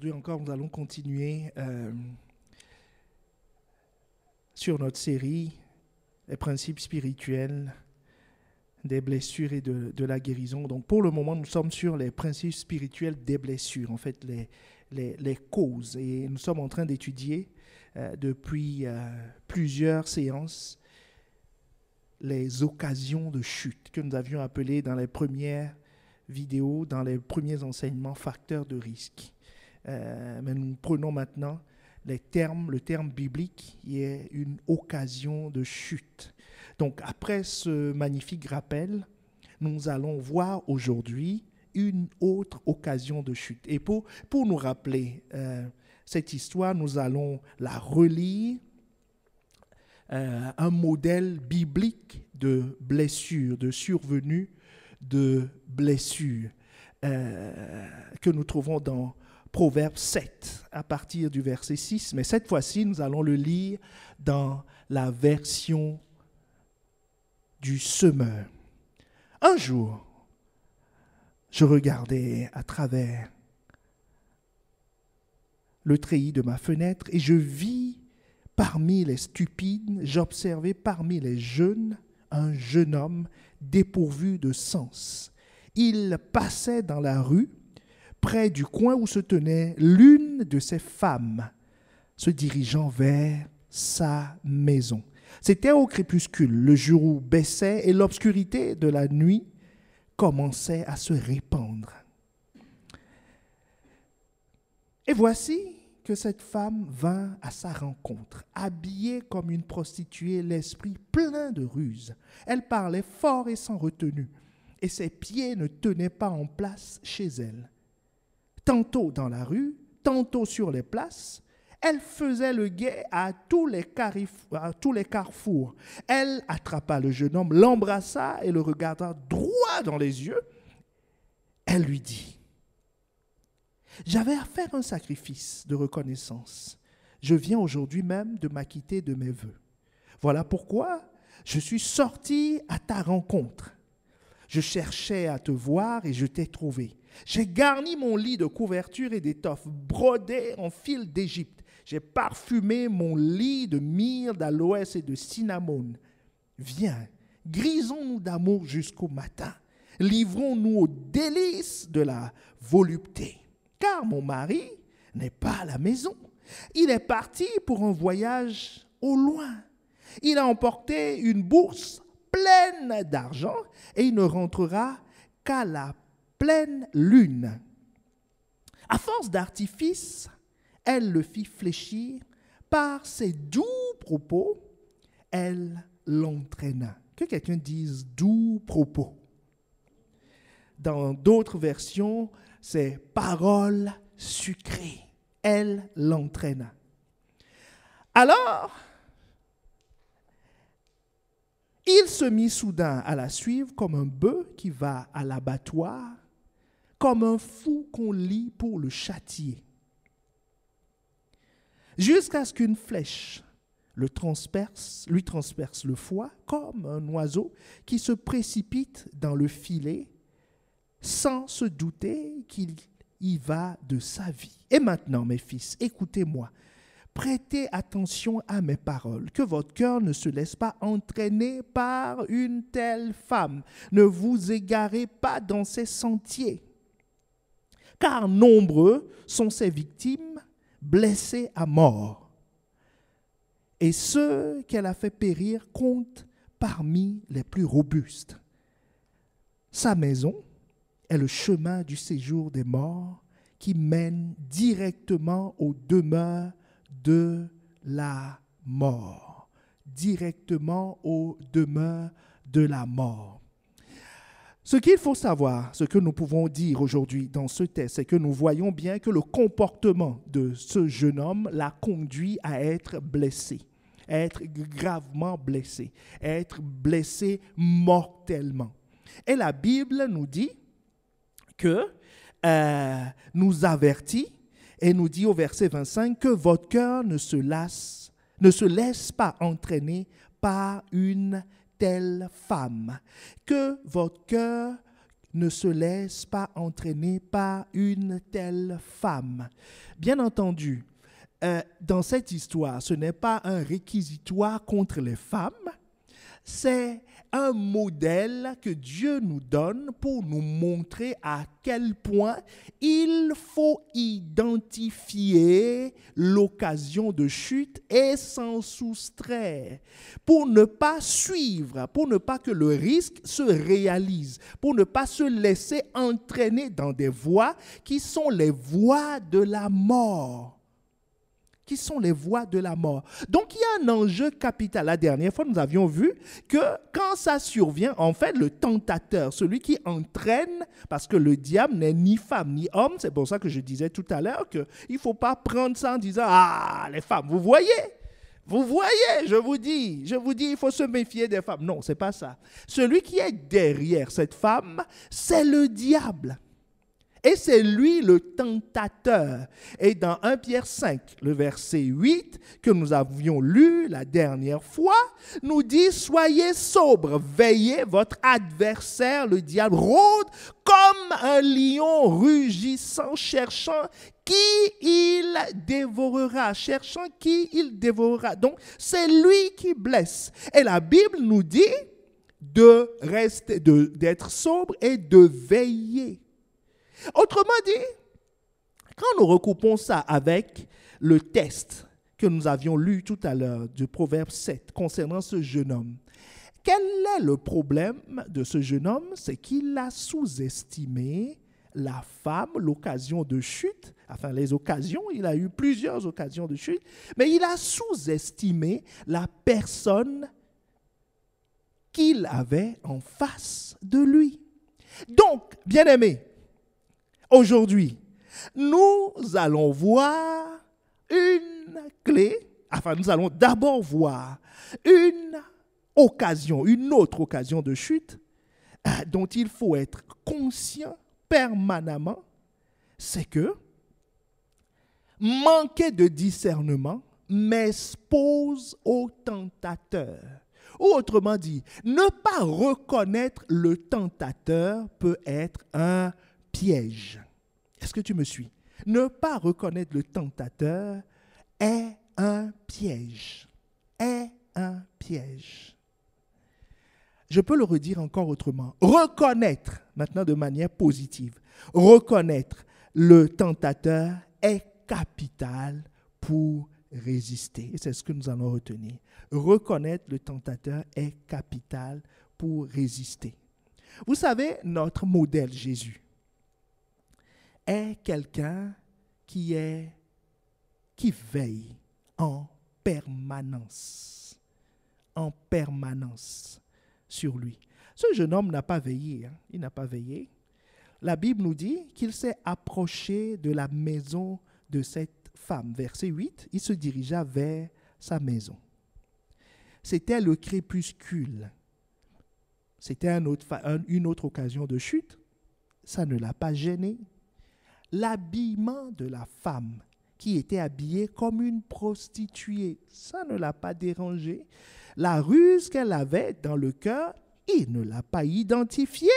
Aujourd'hui encore, nous allons continuer sur notre série « Les principes spirituels des blessures et de la guérison ». Donc, pour le moment, nous sommes sur les principes spirituels des blessures, en fait, les causes. Et nous sommes en train d'étudier depuis plusieurs séances les occasions de chute que nous avions appelées dans les premières vidéos, dans les premiers enseignements, facteurs de risque. Mais nous prenons maintenant le terme biblique qui est une occasion de chute. Donc, après ce magnifique rappel, nous allons voir aujourd'hui une autre occasion de chute. Et pour nous rappeler cette histoire, nous allons la relire, un modèle biblique de blessure, de survenue de blessure, que nous trouvons dans Proverbe 7, à partir du verset 6. Mais cette fois-ci, nous allons le lire dans la version du semeur. Un jour, je regardais à travers le treillis de ma fenêtre et je vis parmi les stupides, j'observais parmi les jeunes un jeune homme dépourvu de sens. Il passait dans la rue, près du coin où se tenait l'une de ses femmes, se dirigeant vers sa maison. C'était au crépuscule, le jour baissait et l'obscurité de la nuit commençait à se répandre. Et voici que cette femme vint à sa rencontre, habillée comme une prostituée, l'esprit plein de ruse. Elle parlait fort et sans retenue, et ses pieds ne tenaient pas en place chez elle. Tantôt dans la rue, tantôt sur les places, elle faisait le guet à tous les carrefours. Elle attrapa le jeune homme, l'embrassa et le regarda droit dans les yeux. Elle lui dit: j'avais à faire un sacrifice de reconnaissance. Je viens aujourd'hui même de m'acquitter de mes vœux. Voilà pourquoi je suis sorti à ta rencontre. Je cherchais à te voir et je t'ai trouvé. J'ai garni mon lit de couverture et d'étoffes brodées en fil d'Égypte. J'ai parfumé mon lit de myrrhe, d'aloès et de cinnamon. Viens, grisons-nous d'amour jusqu'au matin. Livrons-nous aux délices de la volupté. Car mon mari n'est pas à la maison. Il est parti pour un voyage au loin. Il a emporté une bourse pleine d'argent et il ne rentrera qu'à la pleine lune. À force d'artifice, elle le fit fléchir. Par ses doux propos, elle l'entraîna. Que quelqu'un dise doux propos. Dans d'autres versions, c'est paroles sucrées. Elle l'entraîna. Alors, il se mit soudain à la suivre comme un bœuf qui va à l'abattoir, comme un fou qu'on lie pour le châtier, jusqu'à ce qu'une flèche lui transperce le foie, comme un oiseau qui se précipite dans le filet sans se douter qu'il y va de sa vie. Et maintenant, mes fils, écoutez-moi. Prêtez attention à mes paroles, que votre cœur ne se laisse pas entraîner par une telle femme. Ne vous égarez pas dans ses sentiers, car nombreux sont ses victimes blessées à mort. Et ceux qu'elle a fait périr comptent parmi les plus robustes. Sa maison est le chemin du séjour des morts qui mène directement aux demeures de la mort. Directement aux demeures de la mort. Ce qu'il faut savoir, ce que nous pouvons dire aujourd'hui dans ce texte, c'est que nous voyons bien que le comportement de ce jeune homme l'a conduit à être blessé, à être gravement blessé, à être blessé mortellement. Et la Bible nous dit que nous avertit et nous dit au verset 25 que votre cœur ne se laisse pas entraîner par une telle femme, que votre cœur ne se laisse pas entraîner par une telle femme. Bien entendu, dans cette histoire, ce n'est pas un réquisitoire contre les femmes, c'est un modèle que Dieu nous donne pour nous montrer à quel point il faut identifier l'occasion de chute et s'en soustraire pour ne pas suivre, pour ne pas que le risque se réalise, pour ne pas se laisser entraîner dans des voies qui sont les voies de la mort. Qui sont les voies de la mort. Donc, il y a un enjeu capital. La dernière fois, nous avions vu que quand ça survient, en fait, le tentateur, celui qui entraîne, parce que le diable n'est ni femme ni homme, c'est pour ça que je disais tout à l'heure qu'il ne faut pas prendre ça en disant « Ah, les femmes, vous voyez, je vous dis, il faut se méfier des femmes. » Non, ce n'est pas ça. Celui qui est derrière cette femme, c'est le diable. Et c'est lui le tentateur. Et dans 1 Pierre 5, le verset 8, que nous avions lu la dernière fois, nous dit « Soyez sobres, veillez, votre adversaire, le diable, rôde comme un lion rugissant, cherchant qui il dévorera. » Cherchant qui il dévorera. Donc, c'est lui qui blesse. Et la Bible nous dit d'être sobre et de veiller. Autrement dit, quand nous recoupons ça avec le test que nous avions lu tout à l'heure du Proverbe 7 concernant ce jeune homme, quel est le problème de ce jeune homme? C'est qu'il a sous-estimé la femme, l'occasion de chute, enfin les occasions, il a eu plusieurs occasions de chute, mais il a sous-estimé la personne qu'il avait en face de lui. Donc, bien-aimés, aujourd'hui, nous allons voir une clé, nous allons d'abord voir une autre occasion de chute dont il faut être conscient permanemment, c'est que manquer de discernement m'expose au tentateur. Ou autrement dit, ne pas reconnaître le tentateur peut être un piège. Est-ce que tu me suis? Ne pas reconnaître le tentateur est un piège. Est un piège. Je peux le redire encore autrement. Reconnaître, maintenant de manière positive, reconnaître le tentateur est capital pour résister. Et c'est ce que nous allons retenir. Reconnaître le tentateur est capital pour résister. Vous savez, notre modèle Jésus est quelqu'un qui veille en permanence sur lui. Ce jeune homme n'a pas veillé, il n'a pas veillé. La Bible nous dit qu'il s'est approché de la maison de cette femme. Verset 8, il se dirigea vers sa maison. C'était le crépuscule. C'était une autre occasion de chute. Ça ne l'a pas gêné. L'habillement de la femme qui était habillée comme une prostituée, ça ne l'a pas dérangé. La ruse qu'elle avait dans le cœur, il ne l'a pas identifiée.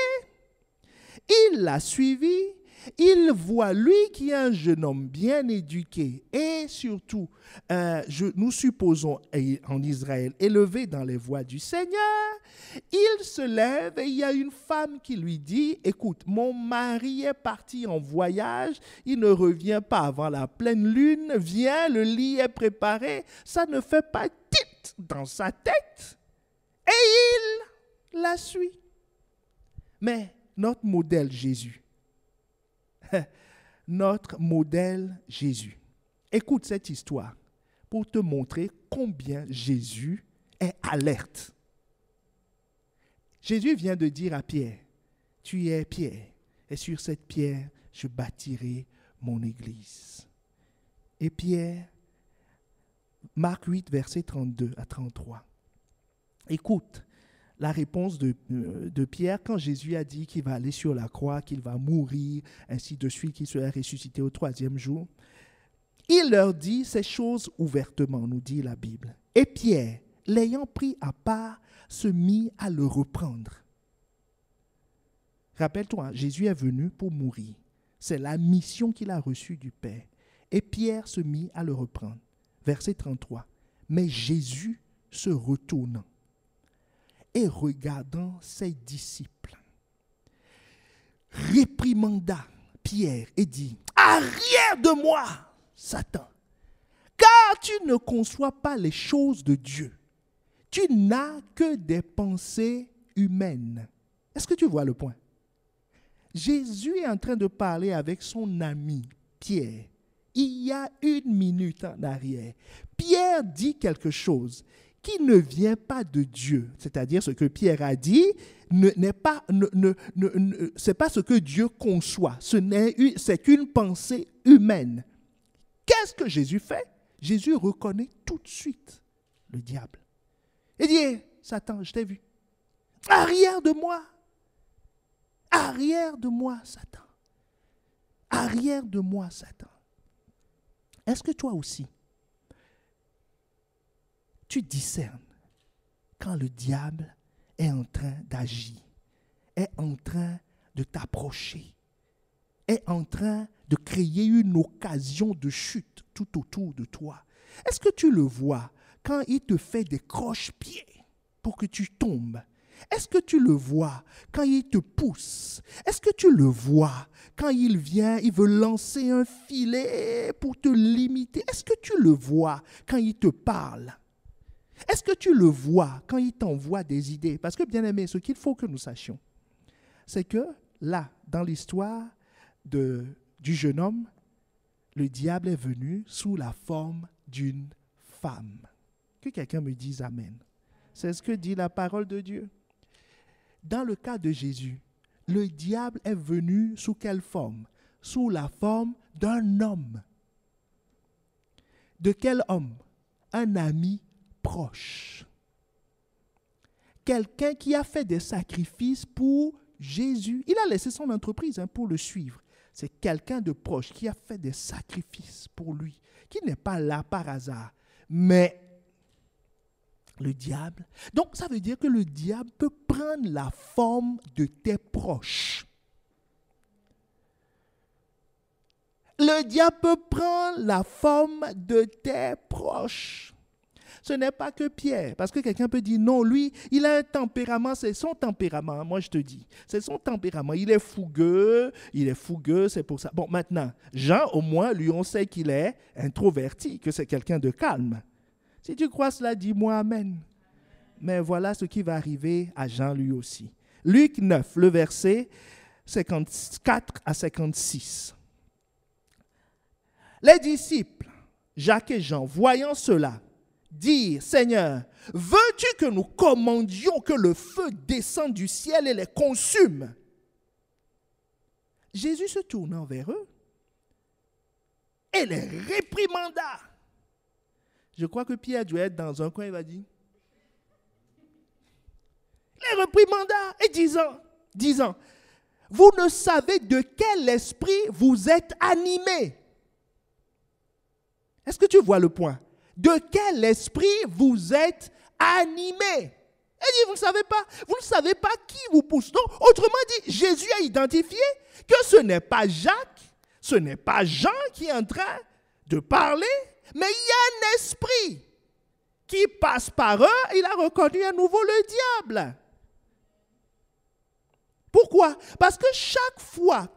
Il l'a suivie. Il voit lui qui est un jeune homme bien éduqué et surtout, nous supposons en Israël, élevé dans les voies du Seigneur. Il se lève et il y a une femme qui lui dit « Écoute, mon mari est parti en voyage, il ne revient pas avant la pleine lune, viens, le lit est préparé. » Ça ne fait pas tit dans sa tête et il la suit. Mais notre modèle Jésus, écoute cette histoire pour te montrer combien Jésus est alerte. Jésus vient de dire à Pierre, tu es Pierre, et sur cette pierre, je bâtirai mon église. Et Pierre, Marc 8, versets 32 à 33. Écoute la réponse de Pierre quand Jésus a dit qu'il va aller sur la croix, qu'il va mourir, ainsi de suite, qu'il sera ressuscité au 3e jour. Il leur dit ces choses ouvertement, nous dit la Bible. Et Pierre, l'ayant pris à part, se mit à le reprendre. Rappelle-toi, Jésus est venu pour mourir. C'est la mission qu'il a reçue du Père. Et Pierre se mit à le reprendre. Verset 33. Mais Jésus se retournant et regardant ses disciples, réprimanda Pierre et dit, « Arrière de moi, Satan, car tu ne conçois pas les choses de Dieu. Tu n'as que des pensées humaines. » Est-ce que tu vois le point? Jésus est en train de parler avec son ami Pierre. Il y a 1 minute en arrière. Pierre dit quelque chose qui ne vient pas de Dieu. C'est-à-dire ce que Pierre a dit c'est pas ce que Dieu conçoit. C'est qu'une pensée humaine. Qu'est-ce que Jésus fait? Jésus reconnaît tout de suite le diable. Il dit, hey, Satan, je t'ai vu. Arrière de moi. Arrière de moi, Satan. Arrière de moi, Satan. Est-ce que toi aussi, tu discernes quand le diable est en train d'agir, est en train de t'approcher, est en train de créer une occasion de chute tout autour de toi? Est-ce que tu le vois quand il te fait des croche-pieds pour que tu tombes? Est-ce que tu le vois quand il te pousse? Est-ce que tu le vois quand il vient, il veut lancer un filet pour te limiter? Est-ce que tu le vois quand il te parle? Est-ce que tu le vois quand il t'envoie des idées? Parce que, bien aimé, ce qu'il faut que nous sachions, c'est que là, dans l'histoire du jeune homme, le diable est venu sous la forme d'une femme. Que quelqu'un me dise Amen. C'est ce que dit la parole de Dieu. Dans le cas de Jésus, le diable est venu sous quelle forme? Sous la forme d'un homme. De quel homme? Un ami proche. Quelqu'un qui a fait des sacrifices pour Jésus. Il a laissé son entreprise pour le suivre. C'est quelqu'un de proche qui a fait des sacrifices pour lui, qui n'est pas là par hasard. Mais le diable, donc ça veut dire que le diable peut prendre la forme de tes proches. Le diable peut prendre la forme de tes proches. Ce n'est pas que Pierre, parce que quelqu'un peut dire non, lui, il a un tempérament, c'est son tempérament, moi je te dis, c'est son tempérament, il est fougueux, c'est pour ça. Bon, maintenant, Jean, au moins, lui, on sait qu'il est introverti, que c'est quelqu'un de calme. Si tu crois cela, dis-moi Amen. Mais voilà ce qui va arriver à Jean lui aussi. Luc 9, le verset 54 à 56. Les disciples, Jacques et Jean, voyant cela, dirent, Seigneur, veux-tu que nous commandions que le feu descende du ciel et les consume? Jésus se tournant vers eux et les réprimanda. Je crois que Pierre doit être dans un coin, il va dire. Les réprimanda et disant, vous ne savez de quel esprit vous êtes animés. Est-ce que tu vois le point? De quel esprit vous êtes animés? Il dit, vous ne savez pas. Vous ne savez pas qui vous pousse. Donc, autrement dit, Jésus a identifié que ce n'est pas Jacques, ce n'est pas Jean qui est en train de parler, mais il y a un esprit qui passe par eux. Il a reconnu à nouveau le diable. Pourquoi? Parce que chaque fois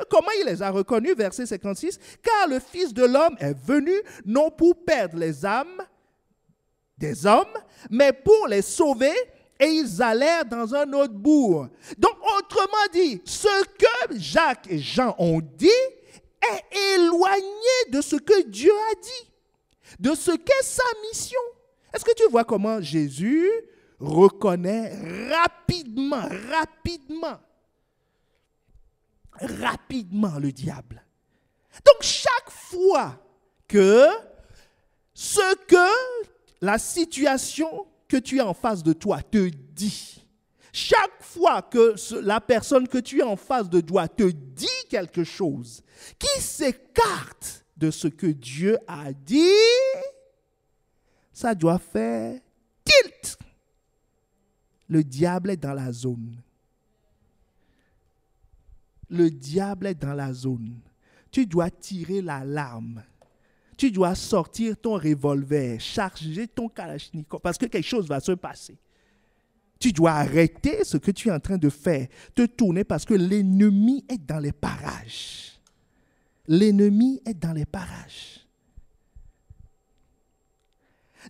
comment il les a reconnus, verset 56, car le Fils de l'homme est venu non pour perdre les âmes des hommes, mais pour les sauver, et ils allèrent dans un autre bourg. Donc, autrement dit, ce que Jacques et Jean ont dit est éloigné de ce que Dieu a dit, de ce qu'est sa mission. Est-ce que tu vois comment Jésus reconnaît rapidement le diable? Donc chaque fois que la situation que tu as en face de toi te dit, chaque fois que la personne que tu as en face de toi te dit quelque chose qui s'écarte de ce que Dieu a dit, ça doit faire tilt. Le diable est dans la zone. le diable est dans la zone, tu dois tirer l'alarme. Tu dois sortir ton revolver, charger ton kalachnikov, parce que quelque chose va se passer. Tu dois arrêter ce que tu es en train de faire, te tourner parce que l'ennemi est dans les parages. L'ennemi est dans les parages.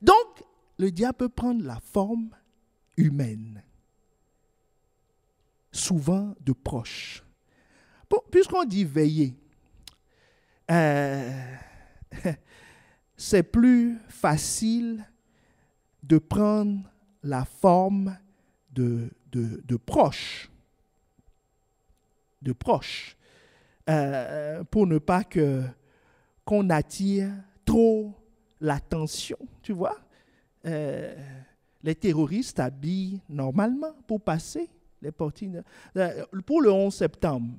Donc, le diable peut prendre la forme humaine, souvent de proche. Bon, puisqu'on dit veiller, c'est plus facile de prendre la forme de proche. De proche. Pour ne pas qu'on attire trop l'attention, tu vois. Les terroristes habillent normalement pour passer les portines. Pour le 11 septembre,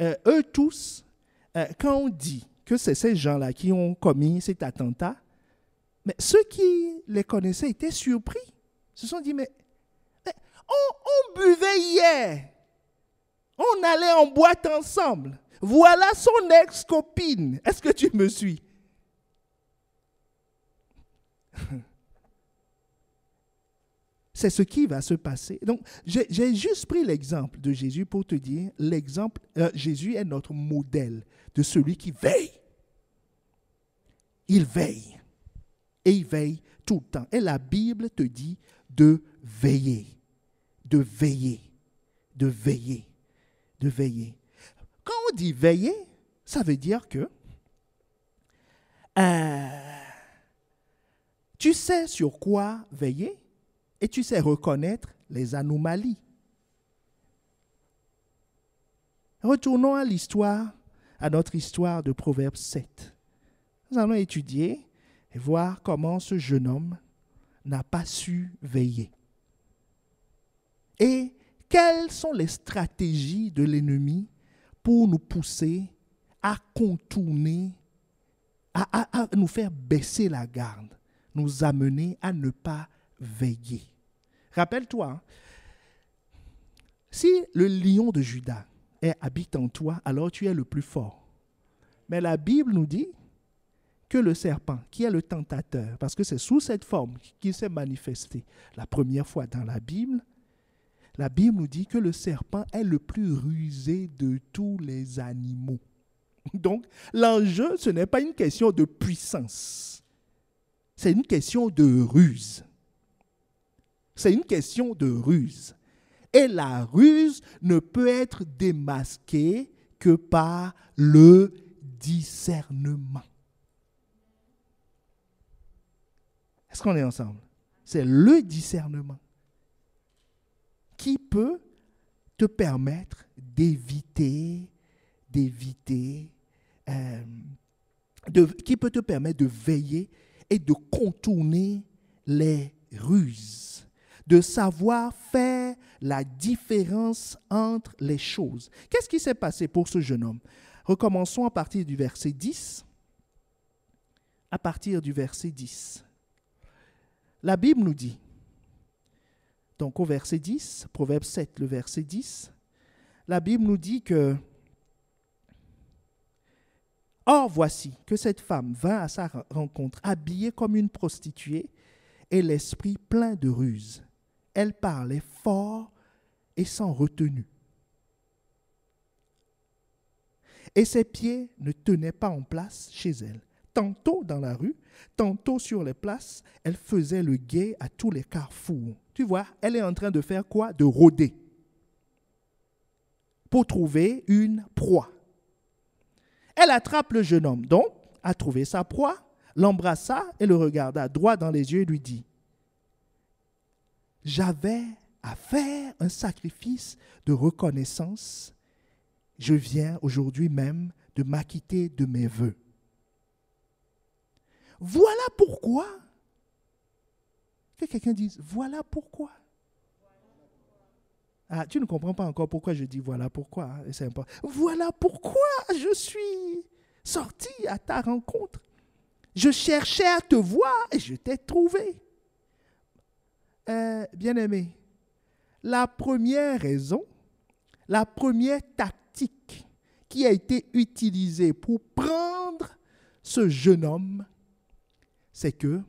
eux tous, quand on dit que c'est ces gens-là qui ont commis cet attentat, mais ceux qui les connaissaient étaient surpris. Ils se sont dit, mais on buvait hier. On allait en boîte ensemble. Voilà son ex-copine. Est-ce que tu me suis? C'est ce qui va se passer. Donc, j'ai juste pris l'exemple de Jésus pour te dire, Jésus est notre modèle de celui qui veille. Il veille. Et il veille tout le temps. Et la Bible te dit de veiller. De veiller. De veiller. De veiller. Quand on dit veiller, ça veut dire que tu sais sur quoi veiller et tu sais reconnaître les anomalies. Retournons à notre histoire de Proverbe 7. Nous allons étudier et voir comment ce jeune homme n'a pas su veiller. Et quelles sont les stratégies de l'ennemi pour nous pousser à contourner, à nous faire baisser la garde, nous amener à ne pas veiller. Rappelle-toi, si le lion de Juda habite en toi, alors tu es le plus fort. Mais la Bible nous dit que le serpent, qui est le tentateur, parce que c'est sous cette forme qu'il s'est manifesté la première fois dans la Bible nous dit que le serpent est le plus rusé de tous les animaux. Donc, l'enjeu, ce n'est pas une question de puissance. C'est une question de ruse. C'est une question de ruse. Et la ruse ne peut être démasquée que par le discernement. Est-ce qu'on est ensemble? C'est le discernement qui peut te permettre d'éviter, qui peut te permettre de veiller et de contourner les ruses, de savoir faire la différence entre les choses. Qu'est-ce qui s'est passé pour ce jeune homme? Recommençons à partir du verset 10. À partir du verset 10. La Bible nous dit, donc au verset 10, Proverbe 7, le verset 10, la Bible nous dit que « Or voici que cette femme vint à sa rencontre habillée comme une prostituée et l'esprit plein de ruse. Elle parlait fort et sans retenue. Et ses pieds ne tenaient pas en place chez elle. Tantôt dans la rue, tantôt sur les places, elle faisait le guet à tous les carrefours. » Tu vois, elle est en train de faire quoi? De rôder pour trouver une proie. Elle attrape le jeune homme, donc, a trouvé sa proie, l'embrassa et le regarda droit dans les yeux et lui dit, « J'avais à faire un sacrifice de reconnaissance. Je viens aujourd'hui même de m'acquitter de mes vœux. » Voilà pourquoi. Que quelqu'un dise, voilà pourquoi. Ah, tu ne comprends pas encore pourquoi je dis voilà pourquoi. Hein, c'est important. Voilà pourquoi je suis sorti à ta rencontre. Je cherchais à te voir et je t'ai trouvé. Bien-aimé, la première raison, la première tactique qui a été utilisé pour prendre ce jeune homme, c'est que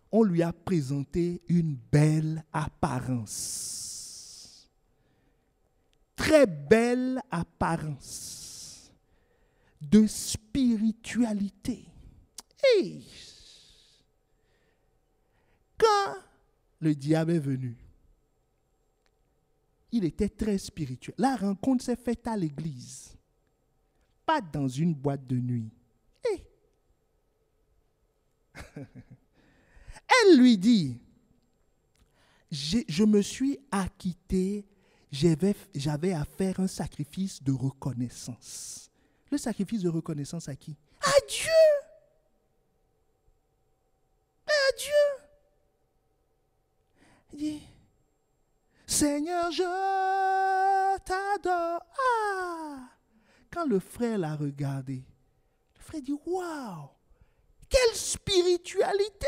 on lui a présenté une belle apparence. Très belle apparence de spiritualité. Et quand le diable est venu, il était très spirituel. La rencontre s'est faite à l'église, pas dans une boîte de nuit. Elle lui dit, je me suis acquitté, j'avais à faire un sacrifice de reconnaissance. Le sacrifice de reconnaissance à qui? À Dieu! À Dieu! Il dit, Seigneur, je t'adore. Ah! Quand le frère l'a regardé, le frère dit, waouh! Quelle spiritualité!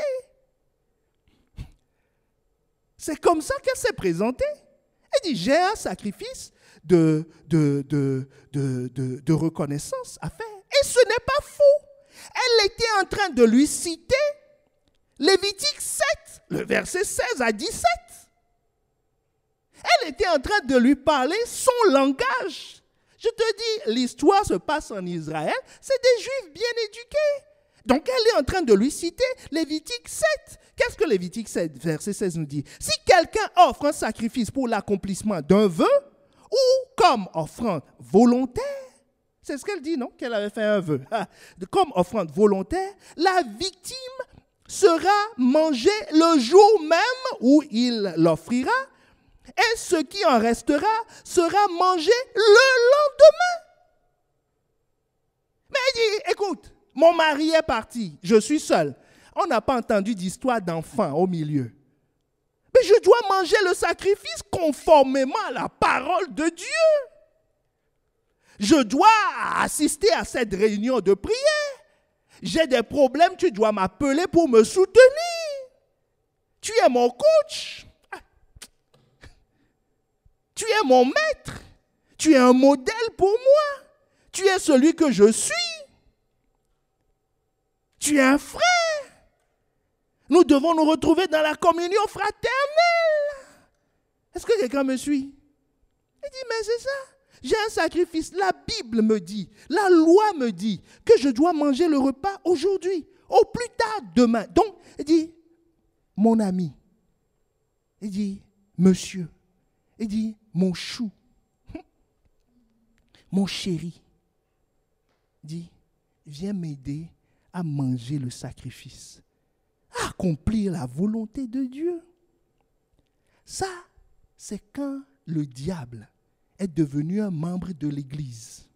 C'est comme ça qu'elle s'est présentée. Elle dit, j'ai un sacrifice de reconnaissance à faire. Et ce n'est pas faux. Elle était en train de lui citer Lévitique 7, le verset 16 à 17. Elle était en train de lui parler son langage. Je te dis, l'histoire se passe en Israël, c'est des Juifs bien éduqués. Donc elle est en train de lui citer Lévitique 7. Qu'est-ce que Lévitique 7, verset 16 nous dit? Si quelqu'un offre un sacrifice pour l'accomplissement d'un vœu, ou comme offrande volontaire, c'est ce qu'elle dit, non? Qu'elle avait fait un vœu. Comme offrande volontaire, la victime sera mangée le jour même où il l'offrira, et ce qui en restera sera mangé le lendemain. Mais elle dit, écoute, mon mari est parti, je suis seul. On n'a pas entendu d'histoire d'enfant au milieu. Mais je dois manger le sacrifice conformément à la parole de Dieu. Je dois assister à cette réunion de prière. J'ai des problèmes, tu dois m'appeler pour me soutenir. Tu es mon coach. Tu es mon maître. Tu es un modèle pour moi. Tu es celui que je suis. Tu es un frère. Nous devons nous retrouver dans la communion fraternelle. Est-ce que quelqu'un me suit? Il dit, mais c'est ça. J'ai un sacrifice. La Bible me dit, la loi me dit que je dois manger le repas aujourd'hui, au plus tard demain. Donc, il dit, mon ami. Il dit, monsieur. Il dit, mon chou. Mon chéri. Il dit, viens m'aider à manger le sacrifice. À accomplir la volonté de Dieu. Ça, c'est quand le diable est devenu un membre de l'Église.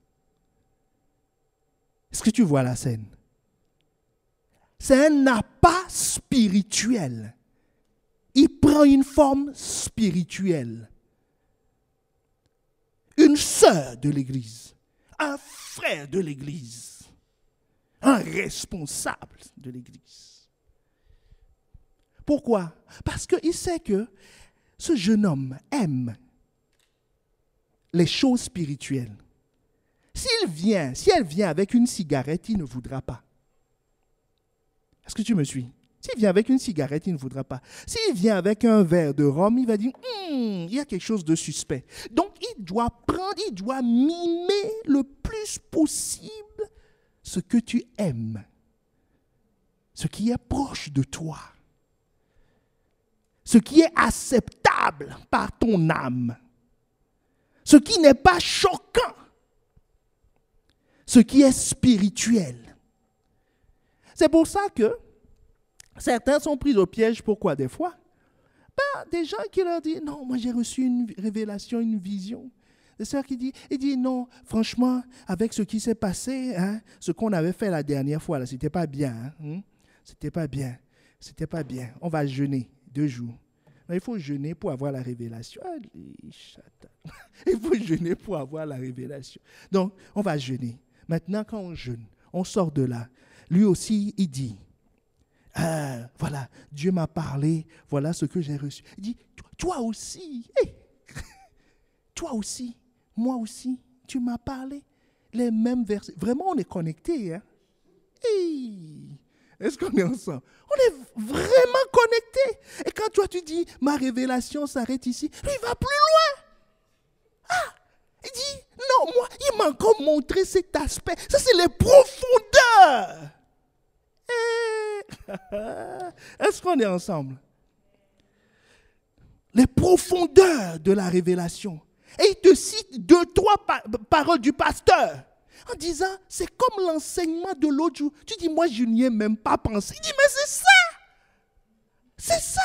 Est-ce que tu vois la scène? C'est un appât spirituel. Il prend une forme spirituelle. Une sœur de l'Église, un frère de l'Église, un responsable de l'Église. Pourquoi? Parce qu'il sait que ce jeune homme aime les choses spirituelles. Si elle vient avec une cigarette, il ne voudra pas. Est-ce que tu me suis? S'il vient avec une cigarette, il ne voudra pas. S'il vient avec un verre de rhum, il va dire, il y a quelque chose de suspect. Donc, il doit mimer le plus possible ce que tu aimes, ce qui est proche de toi, ce qui est acceptable par ton âme, ce qui n'est pas choquant, ce qui est spirituel. C'est pour ça que certains sont pris au piège. Pourquoi des fois? Des gens qui leur disent, non, moi j'ai reçu une révélation, une vision. Des sœurs qui disent, non, franchement, avec ce qui s'est passé, ce qu'on avait fait la dernière fois, là, c'était pas bien. C'était pas bien. C'était pas bien. On va jeûner 2 jours. Mais il faut jeûner pour avoir la révélation. Il faut jeûner pour avoir la révélation. Donc, on va jeûner. Maintenant, quand on jeûne, on sort de là. Lui aussi, il dit, voilà, Dieu m'a parlé, voilà ce que j'ai reçu. Il dit, toi aussi, toi aussi, moi aussi, tu m'as parlé. les mêmes versets. Vraiment, on est connectés. Hein? Hey! Est-ce qu'on est ensemble? On est vraiment connectés. Et quand toi, tu dis, ma révélation s'arrête ici, lui, il va plus loin. Ah! Il dit, non, moi, il m'a encore montré cet aspect. Ça, c'est les profondeurs. Est-ce qu'on est ensemble? Les profondeurs de la révélation. Et il te cite 2-3 paroles du pasteur en disant, c'est comme l'enseignement de l'autre jour. Tu dis, moi, je n'y ai même pas pensé. Il dit, mais c'est ça. C'est ça.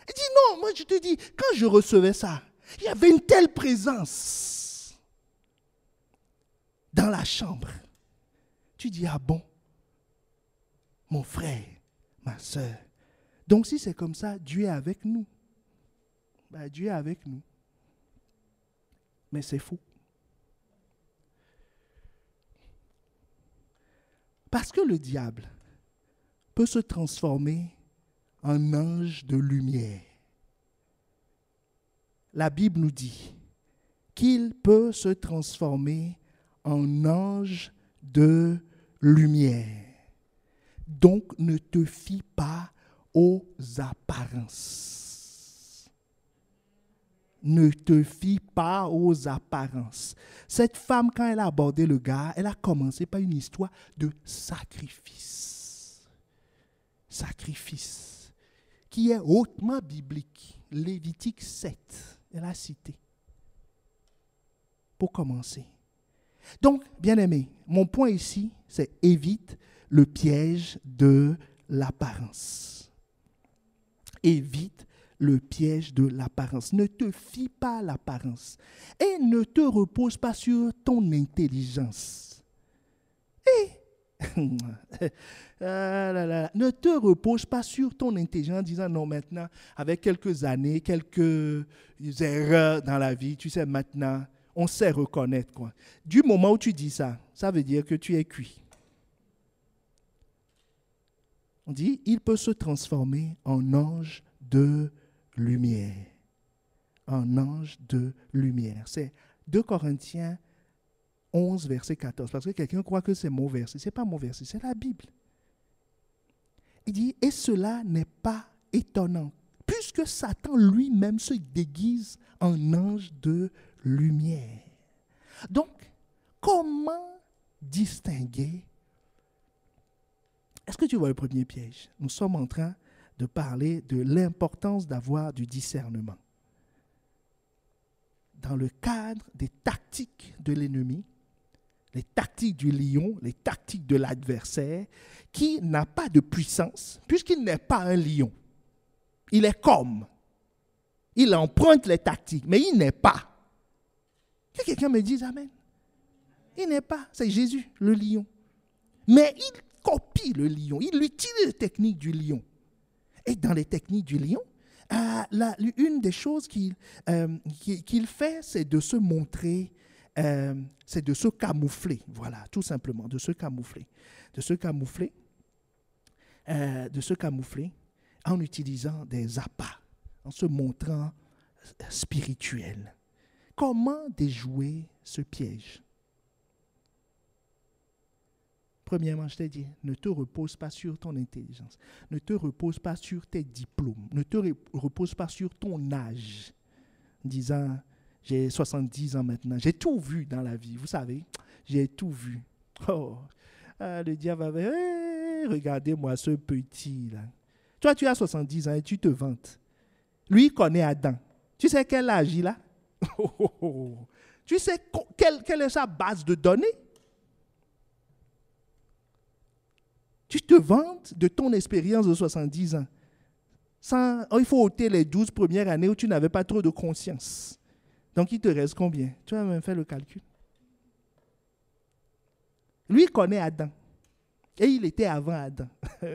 Il dit, non, moi, je te dis, quand je recevais ça, il y avait une telle présence dans la chambre. Tu dis, ah bon, mon frère, ma soeur. Donc, si c'est comme ça, Dieu est avec nous. Ben, Dieu est avec nous. Mais c'est faux. Parce que le diable peut se transformer en ange de lumière. La Bible nous dit qu'il peut se transformer en ange de lumière. Donc, ne te fie pas aux apparences. Ne te fie pas aux apparences. Cette femme, quand elle a abordé le gars, elle a commencé par une histoire de sacrifice. Sacrifice, qui est hautement biblique. Lévitique 7, elle a cité. Pour commencer. Donc, bien-aimé, mon point ici, c'est évite le piège de l'apparence. Évite le piège de l'apparence. Ne te fie pas à l'apparence. Et ne te repose pas sur ton intelligence. Ne te repose pas sur ton intelligence en disant non, maintenant, avec quelques années, quelques erreurs dans la vie, tu sais, maintenant, on sait reconnaître, quoi. Du moment où tu dis ça, ça veut dire que tu es cuit. On dit, il peut se transformer en ange de lumière. En ange de lumière. C'est 2 Corinthiens 11, verset 14. Parce que quelqu'un croit que c'est mon verset. Ce n'est pas mon verset, c'est la Bible. Il dit, et cela n'est pas étonnant, puisque Satan lui-même se déguise en ange de lumière. Donc, comment distinguer? Est-ce que tu vois le premier piège? Nous sommes en train de parler de l'importance d'avoir du discernement. Dans le cadre des tactiques de l'ennemi, les tactiques du lion, les tactiques de l'adversaire, qui n'a pas de puissance, puisqu'il n'est pas un lion. Il est comme. Il emprunte les tactiques, mais il n'est pas. Que quelqu'un me dise Amen. Il n'est pas. C'est Jésus, le lion. Mais il copie le lion. Il utilise les techniques du lion. Et dans les techniques du lion, une des choses qu'il fait, c'est de se montrer, c'est de se camoufler. Voilà, tout simplement, de se camoufler. De se camoufler en utilisant des appâts, en se montrant spirituel. Comment déjouer ce piège? Premièrement, je t'ai dit, ne te repose pas sur ton intelligence. Ne te repose pas sur tes diplômes. Ne te repose pas sur ton âge. En disant, j'ai 70 ans maintenant. J'ai tout vu dans la vie, vous savez. J'ai tout vu. Oh, le diable avait, regardez-moi ce petit-là. Toi, tu as 70 ans et tu te vantes. Lui, il connaît Adam. Tu sais quel âge il a? Tu sais quelle est sa base de données? Tu te vantes de ton expérience de 70 ans. Il faut ôter les 12 premières années où tu n'avais pas trop de conscience. Donc, il te reste combien? Tu as même fait le calcul. Lui, il connaît Adam. Et il était avant Adam.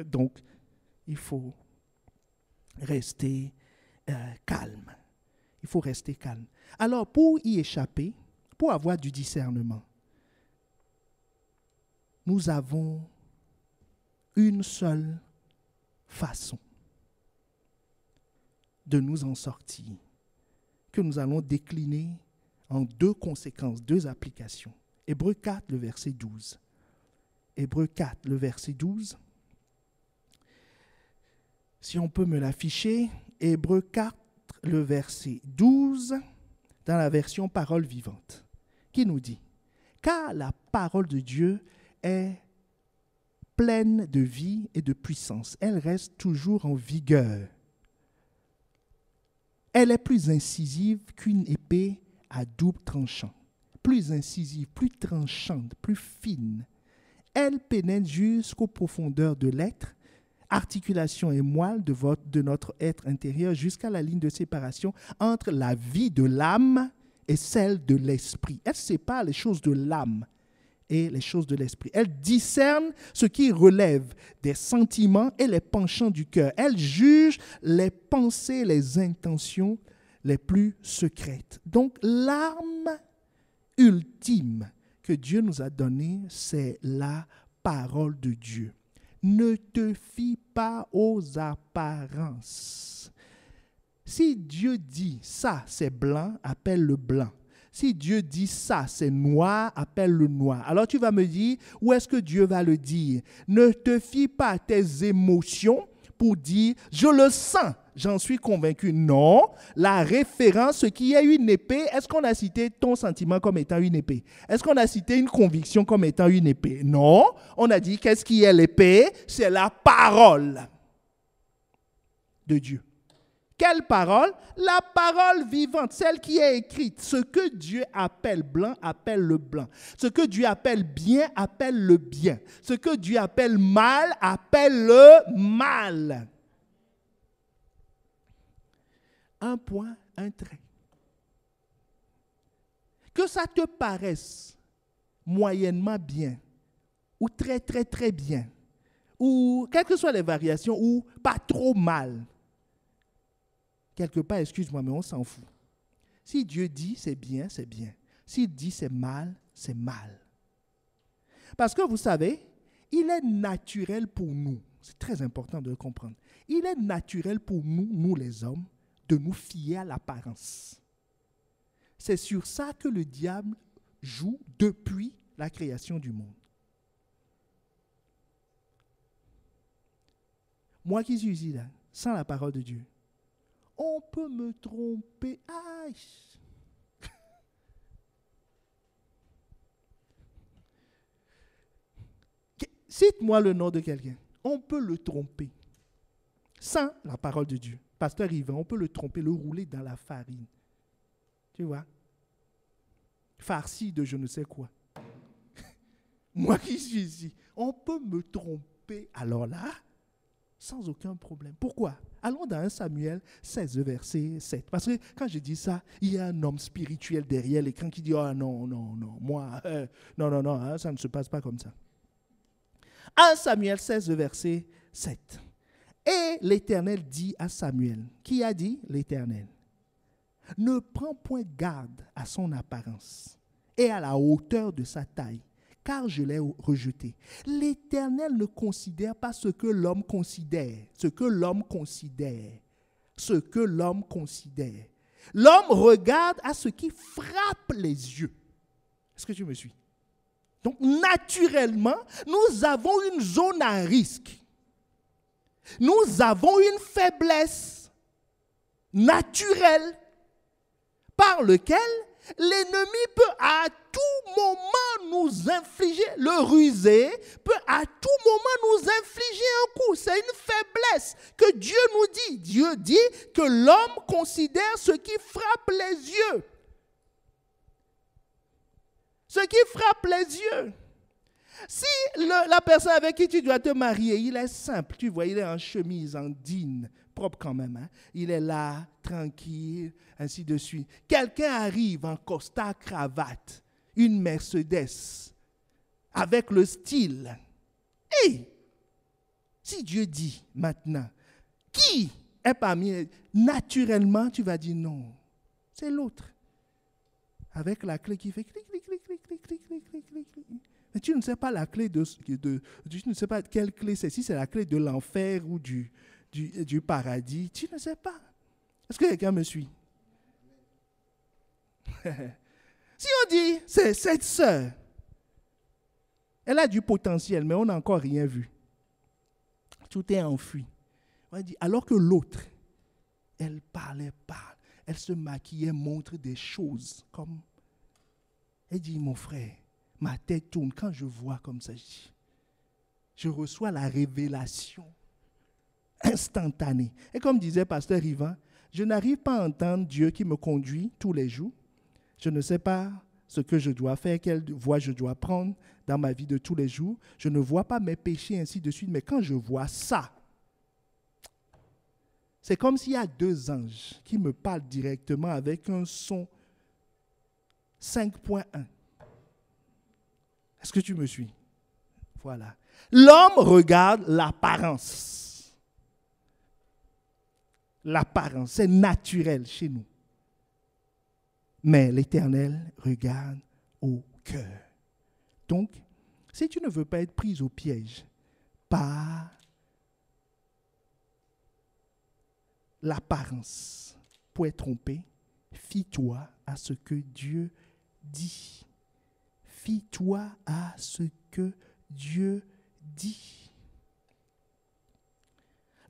Donc, il faut rester calme. Il faut rester calme. Alors, pour y échapper, pour avoir du discernement, nous avons une seule façon de nous en sortir, que nous allons décliner en 2 conséquences, 2 applications. Hébreux 4, le verset 12. Hébreux 4, le verset 12. Si on peut me l'afficher, Hébreux 4, le verset 12, dans la version Parole vivante, qui nous dit « Car la parole de Dieu est pleine de vie et de puissance. Elle reste toujours en vigueur. Elle est plus incisive qu'une épée à double tranchant. Plus incisive, plus tranchante, plus fine. Elle pénètre jusqu'aux profondeurs de l'être, articulation et moelle de notre être intérieur jusqu'à la ligne de séparation entre la vie de l'âme et celle de l'esprit. Elle sépare les choses de l'âme et les choses de l'esprit. Elle discerne ce qui relève des sentiments et les penchants du cœur. Elle juge les pensées, les intentions les plus secrètes. Donc, l'arme ultime que Dieu nous a donnée, c'est la parole de Dieu. Ne te fie pas aux apparences. Si Dieu dit ça, c'est blanc, appelle-le blanc. Si Dieu dit ça, c'est noir, appelle-le noir. Alors tu vas me dire, où est-ce que Dieu va le dire? Ne te fie pas à tes émotions pour dire, je le sens, j'en suis convaincu. Non, la référence, ce qui est une épée, est-ce qu'on a cité ton sentiment comme étant une épée? Est-ce qu'on a cité une conviction comme étant une épée? Non, on a dit, qu'est-ce qui est l'épée? C'est la parole de Dieu. Quelle parole? La parole vivante, celle qui est écrite. Ce que Dieu appelle blanc, appelle le blanc. Ce que Dieu appelle bien, appelle le bien. Ce que Dieu appelle mal, appelle le mal. Un point, un trait. Que ça te paraisse moyennement bien, ou très, très, très bien, ou quelles que soient les variations, ou pas trop mal. Quelque part, excuse-moi, mais on s'en fout. Si Dieu dit c'est bien, c'est bien. S'il dit c'est mal, c'est mal. Parce que vous savez, il est naturel pour nous, c'est très important de le comprendre, il est naturel pour nous, nous les hommes, de nous fier à l'apparence. C'est sur ça que le diable joue depuis la création du monde. Moi qui suis ici, là, sans la parole de Dieu, on peut me tromper. Aïe. Cite-moi le nom de quelqu'un. On peut le tromper. Sans la parole de Dieu. Pasteur Yvan, on peut le tromper, le rouler dans la farine. Tu vois? Farci de je ne sais quoi. Moi qui suis ici, on peut me tromper. Alors là, sans aucun problème. Pourquoi? Allons dans 1 Samuel 16, verset 7. Parce que quand je dis ça, il y a un homme spirituel derrière l'écran qui dit « Oh non, non, non, moi, non, hein, ça ne se passe pas comme ça. » 1 Samuel 16, verset 7. Et l'Éternel dit à Samuel, qui a dit l'Éternel, « Ne prends point garde à son apparence et à la hauteur de sa taille, car je l'ai rejeté. » L'Éternel ne considère pas ce que l'homme considère, ce que l'homme considère, ce que l'homme considère. L'homme regarde à ce qui frappe les yeux. Est-ce que tu me suis? Donc, naturellement, nous avons une zone à risque. Nous avons une faiblesse naturelle par laquelle l'ennemi peut à tout moment nous infliger, le rusé peut à tout moment nous infliger un coup. C'est une faiblesse que Dieu nous dit. Dieu dit que l'homme considère ce qui frappe les yeux. Ce qui frappe les yeux. Si la personne avec qui tu dois te marier, il est simple, tu vois, il est en chemise, en jean, propre quand même, hein? Il est là, tranquille, ainsi de suite. Quelqu'un arrive en costard, cravate, une Mercedes, avec le style. Et si Dieu dit maintenant, qui est parmi, naturellement, tu vas dire non, c'est l'autre. Avec la clé qui fait clic, clic, clic, clic, clic, clic, clic, clic, clic, clic. Mais tu ne sais pas la clé tu ne sais pas quelle clé c'est, si c'est la clé de l'enfer ou du paradis, tu ne sais pas. Est-ce que quelqu'un me suit? Si on dit, c'est cette sœur, Elle a du potentiel, mais on n'a encore rien vu. Tout est enfui. On dit, alors que l'autre, elle parlait, parle. Elle se maquillait, montre des choses. Comme, elle dit, mon frère, ma tête tourne. Quand je vois comme ça, je reçois la révélation instantanée. Et comme disait Pasteur Yvan, je n'arrive pas à entendre Dieu qui me conduit tous les jours. Je ne sais pas ce que je dois faire, quelle voie je dois prendre dans ma vie de tous les jours. Je ne vois pas mes péchés, ainsi de suite. Mais quand je vois ça, c'est comme s'il y a deux anges qui me parlent directement avec un son 5.1. Est-ce que tu me suis? Voilà. L'homme regarde l'apparence. L'apparence, c'est naturel chez nous. Mais l'Éternel regarde au cœur. Donc, si tu ne veux pas être prise au piège par l'apparence pour être trompé, fie-toi à ce que Dieu dit. Fie-toi à ce que Dieu dit.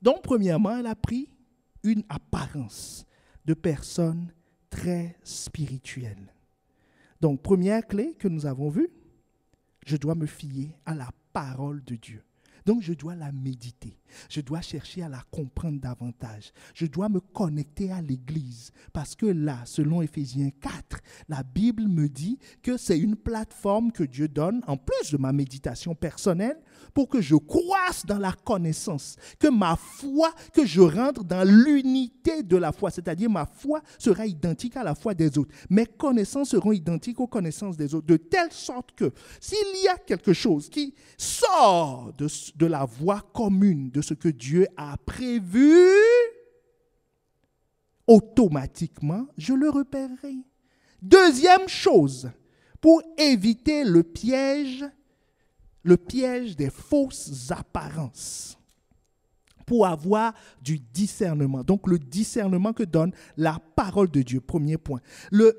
Donc, premièrement, elle a pris une apparence de personne très spirituelle. Donc, première clé que nous avons vue, je dois me fier à la parole de Dieu. Donc, je dois la méditer. Je dois chercher à la comprendre davantage. Je dois me connecter à l'Église. Parce que là, selon Éphésiens 4, la Bible me dit que c'est une plateforme que Dieu donne, en plus de ma méditation personnelle, pour que je croisse dans la connaissance. Que ma foi, que je rentre dans l'unité de la foi. C'est-à-dire, ma foi sera identique à la foi des autres. Mes connaissances seront identiques aux connaissances des autres. De telle sorte que, s'il y a quelque chose qui sort de la voie commune de ce que Dieu a prévu, automatiquement, je le repérerai. Deuxième chose, pour éviter le piège des fausses apparences, pour avoir du discernement. Donc, le discernement que donne la parole de Dieu, premier point. La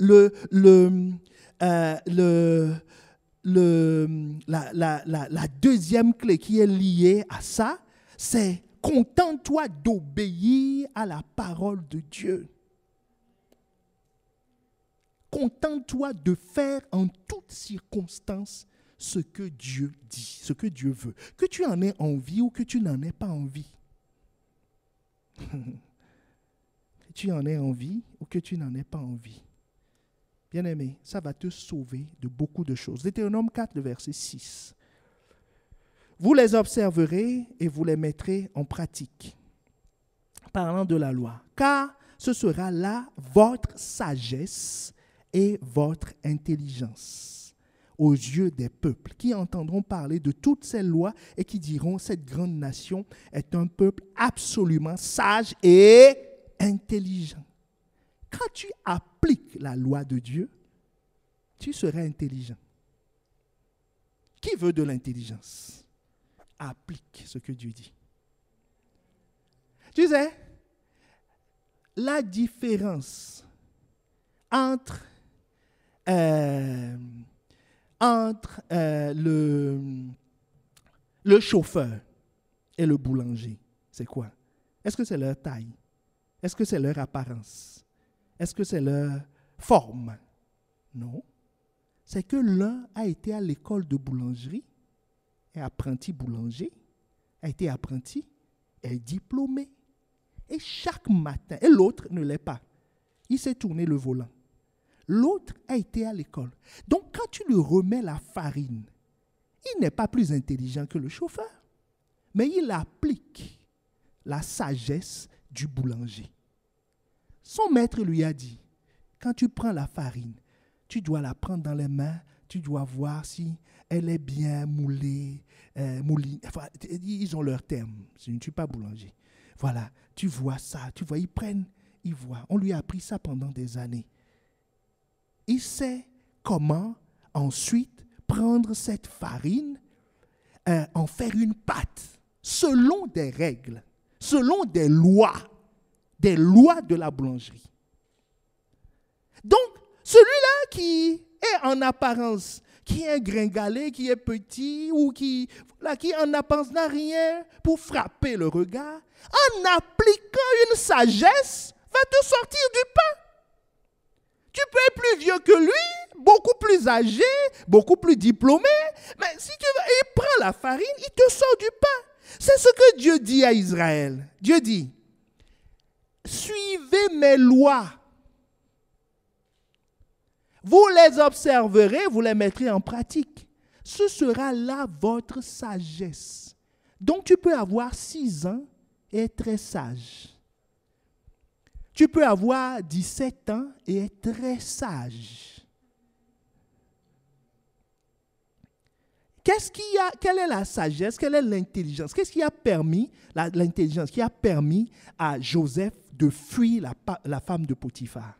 deuxième clé qui est liée à ça, c'est contente-toi d'obéir à la parole de Dieu. Contente-toi de faire en toutes circonstances ce que Dieu dit, ce que Dieu veut. Que tu en aies envie ou que tu n'en aies pas envie. Que tu en aies envie ou que tu n'en aies pas envie. Bien-aimé, ça va te sauver de beaucoup de choses. Deutéronome 4, le verset 6. Vous les observerez et vous les mettrez en pratique. Parlant de la loi. Car ce sera là votre sagesse et votre intelligence aux yeux des peuples qui entendront parler de toutes ces lois et qui diront cette grande nation est un peuple absolument sage et intelligent. Quand tu appliques la loi de Dieu, tu seras intelligent. Qui veut de l'intelligence? Applique ce que Dieu dit. Tu sais, la différence entre le chauffeur et le boulanger, c'est quoi? Est-ce que c'est leur taille? Est-ce que c'est leur apparence? Est-ce que c'est leur forme? Non. C'est que l'un a été à l'école de boulangerie, est apprenti boulanger, a été apprenti, est diplômé. Et chaque matin, et l'autre ne l'est pas. Il s'est tourné le volant. L'autre a été à l'école. Donc, quand tu lui remets la farine, il n'est pas plus intelligent que le chauffeur, mais il applique la sagesse du boulanger. Son maître lui a dit, quand tu prends la farine, tu dois la prendre dans les mains, tu dois voir si elle est bien moulée, enfin, ils ont leur terme, je ne suis pas boulanger. Voilà, tu vois ça, tu vois, ils voient. On lui a appris ça pendant des années. Il sait comment ensuite prendre cette farine, en faire une pâte, selon des règles, selon des lois de la boulangerie. Donc, celui-là qui est en apparence, qui est gringalé, qui est petit, ou qui en apparence n'a rien pour frapper le regard, en appliquant une sagesse, va te sortir du pain. Tu peux être plus vieux que lui, beaucoup plus âgé, beaucoup plus diplômé, mais si tu veux, il prend la farine, il te sort du pain. C'est ce que Dieu dit à Israël. Dieu dit, suivez mes lois. Vous les observerez, vous les mettrez en pratique. Ce sera là votre sagesse. Donc tu peux avoir 6 ans et être très sage. Tu peux avoir 17 ans et être très sage. Quelle est la sagesse? Quelle est l'intelligence? Qu'est-ce qui a permis, l'intelligence qui a permis à Joseph de fuir la femme de Potiphar?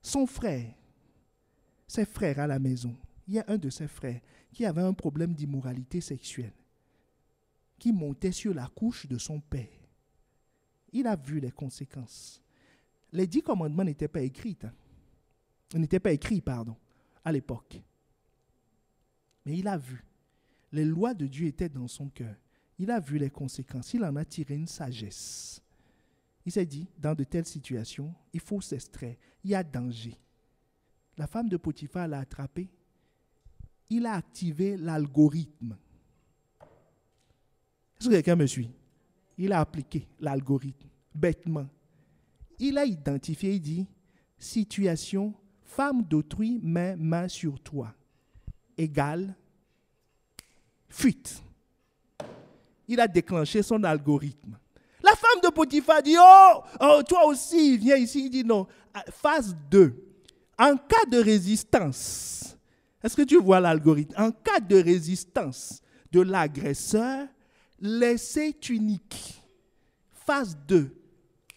Son frère, ses frères à la maison. Il y a un de ses frères qui avait un problème d'immoralité sexuelle, qui montait sur la couche de son père. Il a vu les conséquences. Les 10 commandements n'étaient pas écrits. À l'époque. Mais il a vu. Les lois de Dieu étaient dans son cœur. Il a vu les conséquences. Il en a tiré une sagesse. Il s'est dit, dans de telles situations, il faut s'extraire. Il y a danger. La femme de Potiphar l'a attrapé. Il a activé l'algorithme. Est-ce que quelqu'un me suit? Il a appliqué l'algorithme, bêtement. Il a identifié, il dit, situation, femme d'autrui met main sur toi, égale fuite. Il a déclenché son algorithme. La femme de Potiphar dit, oh, toi aussi, viens ici. Il dit non. Phase 2. En cas de résistance, est-ce que tu vois l'algorithme? En cas de résistance de l'agresseur, laissez tunique. Phase 2.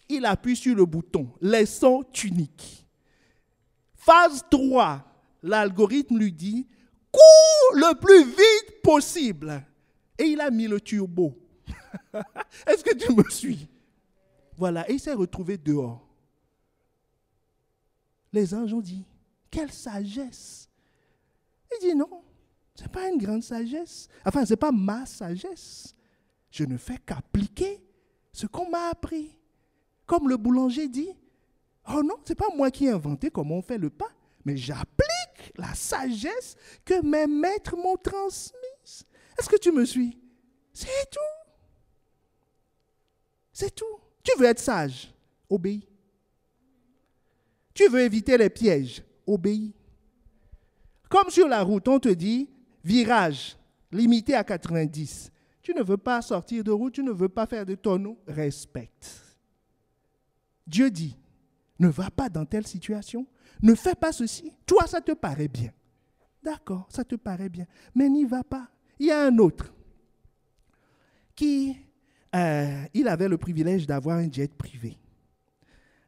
Il appuie sur le bouton. Laissons tunique. Phase 3. L'algorithme lui dit, cours le plus vite possible. Et il a mis le turbo. Est-ce que tu me suis? Voilà, et il s'est retrouvé dehors. Les anges ont dit, quelle sagesse. Il dit non, ce n'est pas une grande sagesse. Enfin, ce n'est pas ma sagesse. Je ne fais qu'appliquer ce qu'on m'a appris. Comme le boulanger dit, oh non, ce n'est pas moi qui ai inventé comment on fait le pain, mais j'applique la sagesse que mes maîtres m'ont transmise. Est-ce que tu me suis? C'est tout. C'est tout. Tu veux être sage, obéis. Tu veux éviter les pièges, obéis. Comme sur la route, on te dit, virage, limité à 90. Tu ne veux pas sortir de route, tu ne veux pas faire de tonneau, respecte. Dieu dit, ne va pas dans telle situation, ne fais pas ceci. Toi, ça te paraît bien. D'accord, ça te paraît bien, mais n'y va pas. Il y a un autre qui, il avait le privilège d'avoir un jet privé.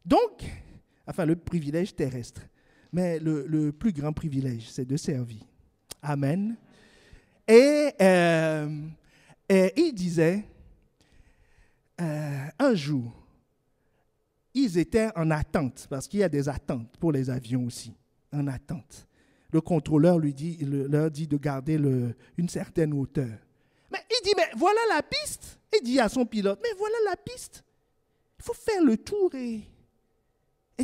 Donc, enfin le privilège terrestre, mais le plus grand privilège, c'est de servir. Amen. Et il disait, un jour, ils étaient en attente, parce qu'il y a des attentes pour les avions aussi, en attente. Le contrôleur leur dit de garder une certaine hauteur. Mais il dit, mais voilà la piste. Il dit à son pilote, mais voilà la piste. Il faut faire le tour et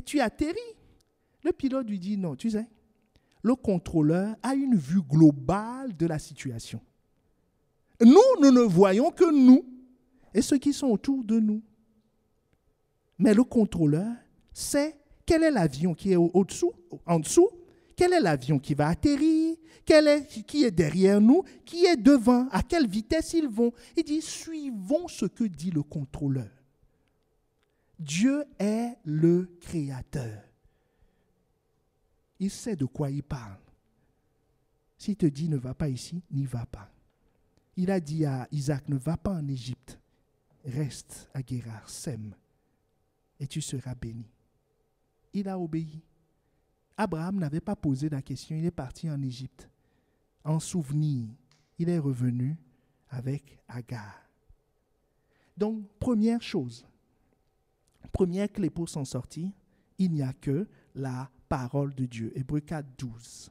tu atterris. Le pilote lui dit, non, tu sais, le contrôleur a une vue globale de la situation. Nous ne voyons que nous et ceux qui sont autour de nous. Mais le contrôleur sait quel est l'avion qui est au-dessous, en dessous, quel est l'avion qui va atterrir, qui est derrière nous, qui est devant, à quelle vitesse ils vont. Il dit, suivons ce que dit le contrôleur. Dieu est le créateur. Il sait de quoi il parle. S'il te dit ne va pas ici, n'y va pas. Il a dit à Isaac, ne va pas en Égypte. Reste à Guérar, sème, et tu seras béni. Il a obéi. Abraham n'avait pas posé la question, il est parti en Égypte. En souvenir, il est revenu avec Agar. Donc, première chose, première clé pour s'en sortir, il n'y a que la parole de Dieu. Hébreux 4, 12.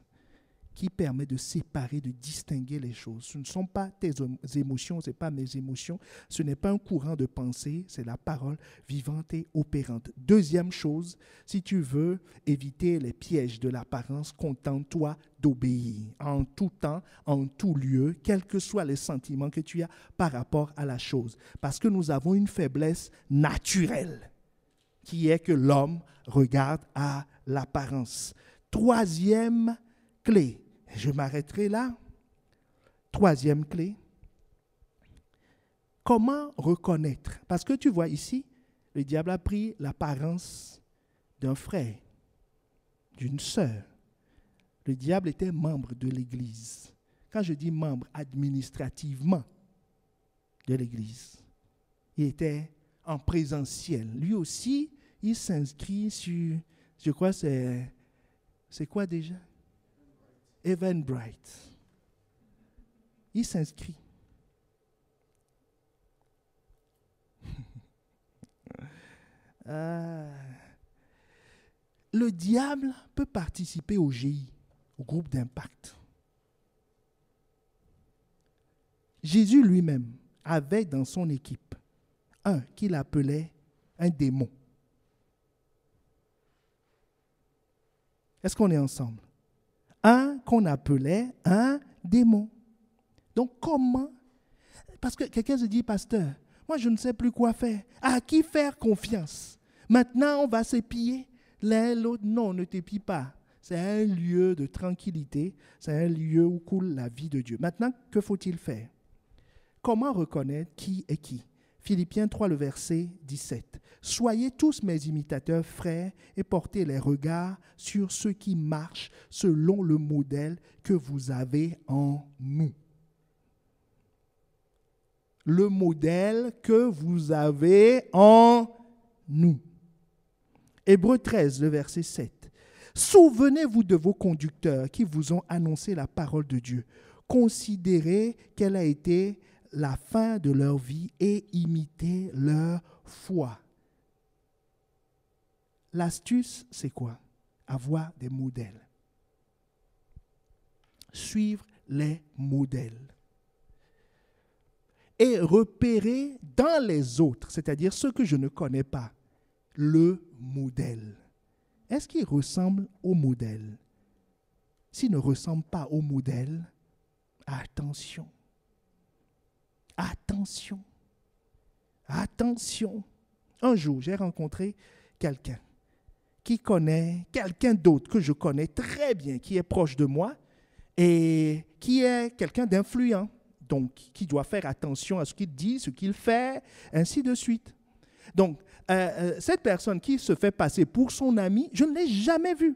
qui permet de séparer, de distinguer les choses. Ce ne sont pas tes émotions, ce n'est pas mes émotions, ce n'est pas un courant de pensée, c'est la parole vivante et opérante. Deuxième chose, si tu veux éviter les pièges de l'apparence, contente-toi d'obéir en tout temps, en tout lieu, quels que soient les sentiments que tu as par rapport à la chose. Parce que nous avons une faiblesse naturelle, qui est que l'homme regarde à l'apparence. Troisième clé, je m'arrêterai là. Troisième clé, comment reconnaître? Parce que tu vois ici, le diable a pris l'apparence d'un frère, d'une sœur. Le diable était membre de l'Église. Quand je dis membre administrativement de l'Église, il était en présentiel. Lui aussi, il s'inscrit sur, je crois c'est quoi déjà? Eventbrite. Il s'inscrit. Le diable peut participer au GI, au groupe d'impact. Jésus lui-même avait dans son équipe un qu'il appelait un démon. Est-ce qu'on est ensemble? Un qu'on appelait un démon. Donc comment? Parce que quelqu'un se dit, pasteur, moi je ne sais plus quoi faire. À qui faire confiance? Maintenant on va s'épier l'un l'autre. Non, ne t'épie pas. C'est un lieu de tranquillité. C'est un lieu où coule la vie de Dieu. Maintenant, que faut-il faire? Comment reconnaître qui est qui? Philippiens 3, le verset 17. « Soyez tous mes imitateurs, frères, et portez les regards sur ceux qui marchent selon le modèle que vous avez en nous. » Le modèle que vous avez en nous. Hébreux 13, le verset 7. « Souvenez-vous de vos conducteurs qui vous ont annoncé la parole de Dieu. Considérez quelle a été la fin de leur vie et imitez leur foi. » L'astuce, c'est quoi? Avoir des modèles. Suivre les modèles. Et repérer dans les autres, c'est-à-dire ceux que je ne connais pas, le modèle. Est-ce qu'il ressemble au modèle? S'il ne ressemble pas au modèle, attention. Attention. Attention. Un jour, j'ai rencontré quelqu'un qui connaît quelqu'un d'autre que je connais très bien, qui est proche de moi et qui est quelqu'un d'influent, donc qui doit faire attention à ce qu'il dit, ce qu'il fait, ainsi de suite. Donc, cette personne qui se fait passer pour son ami, je ne l'ai jamais vue.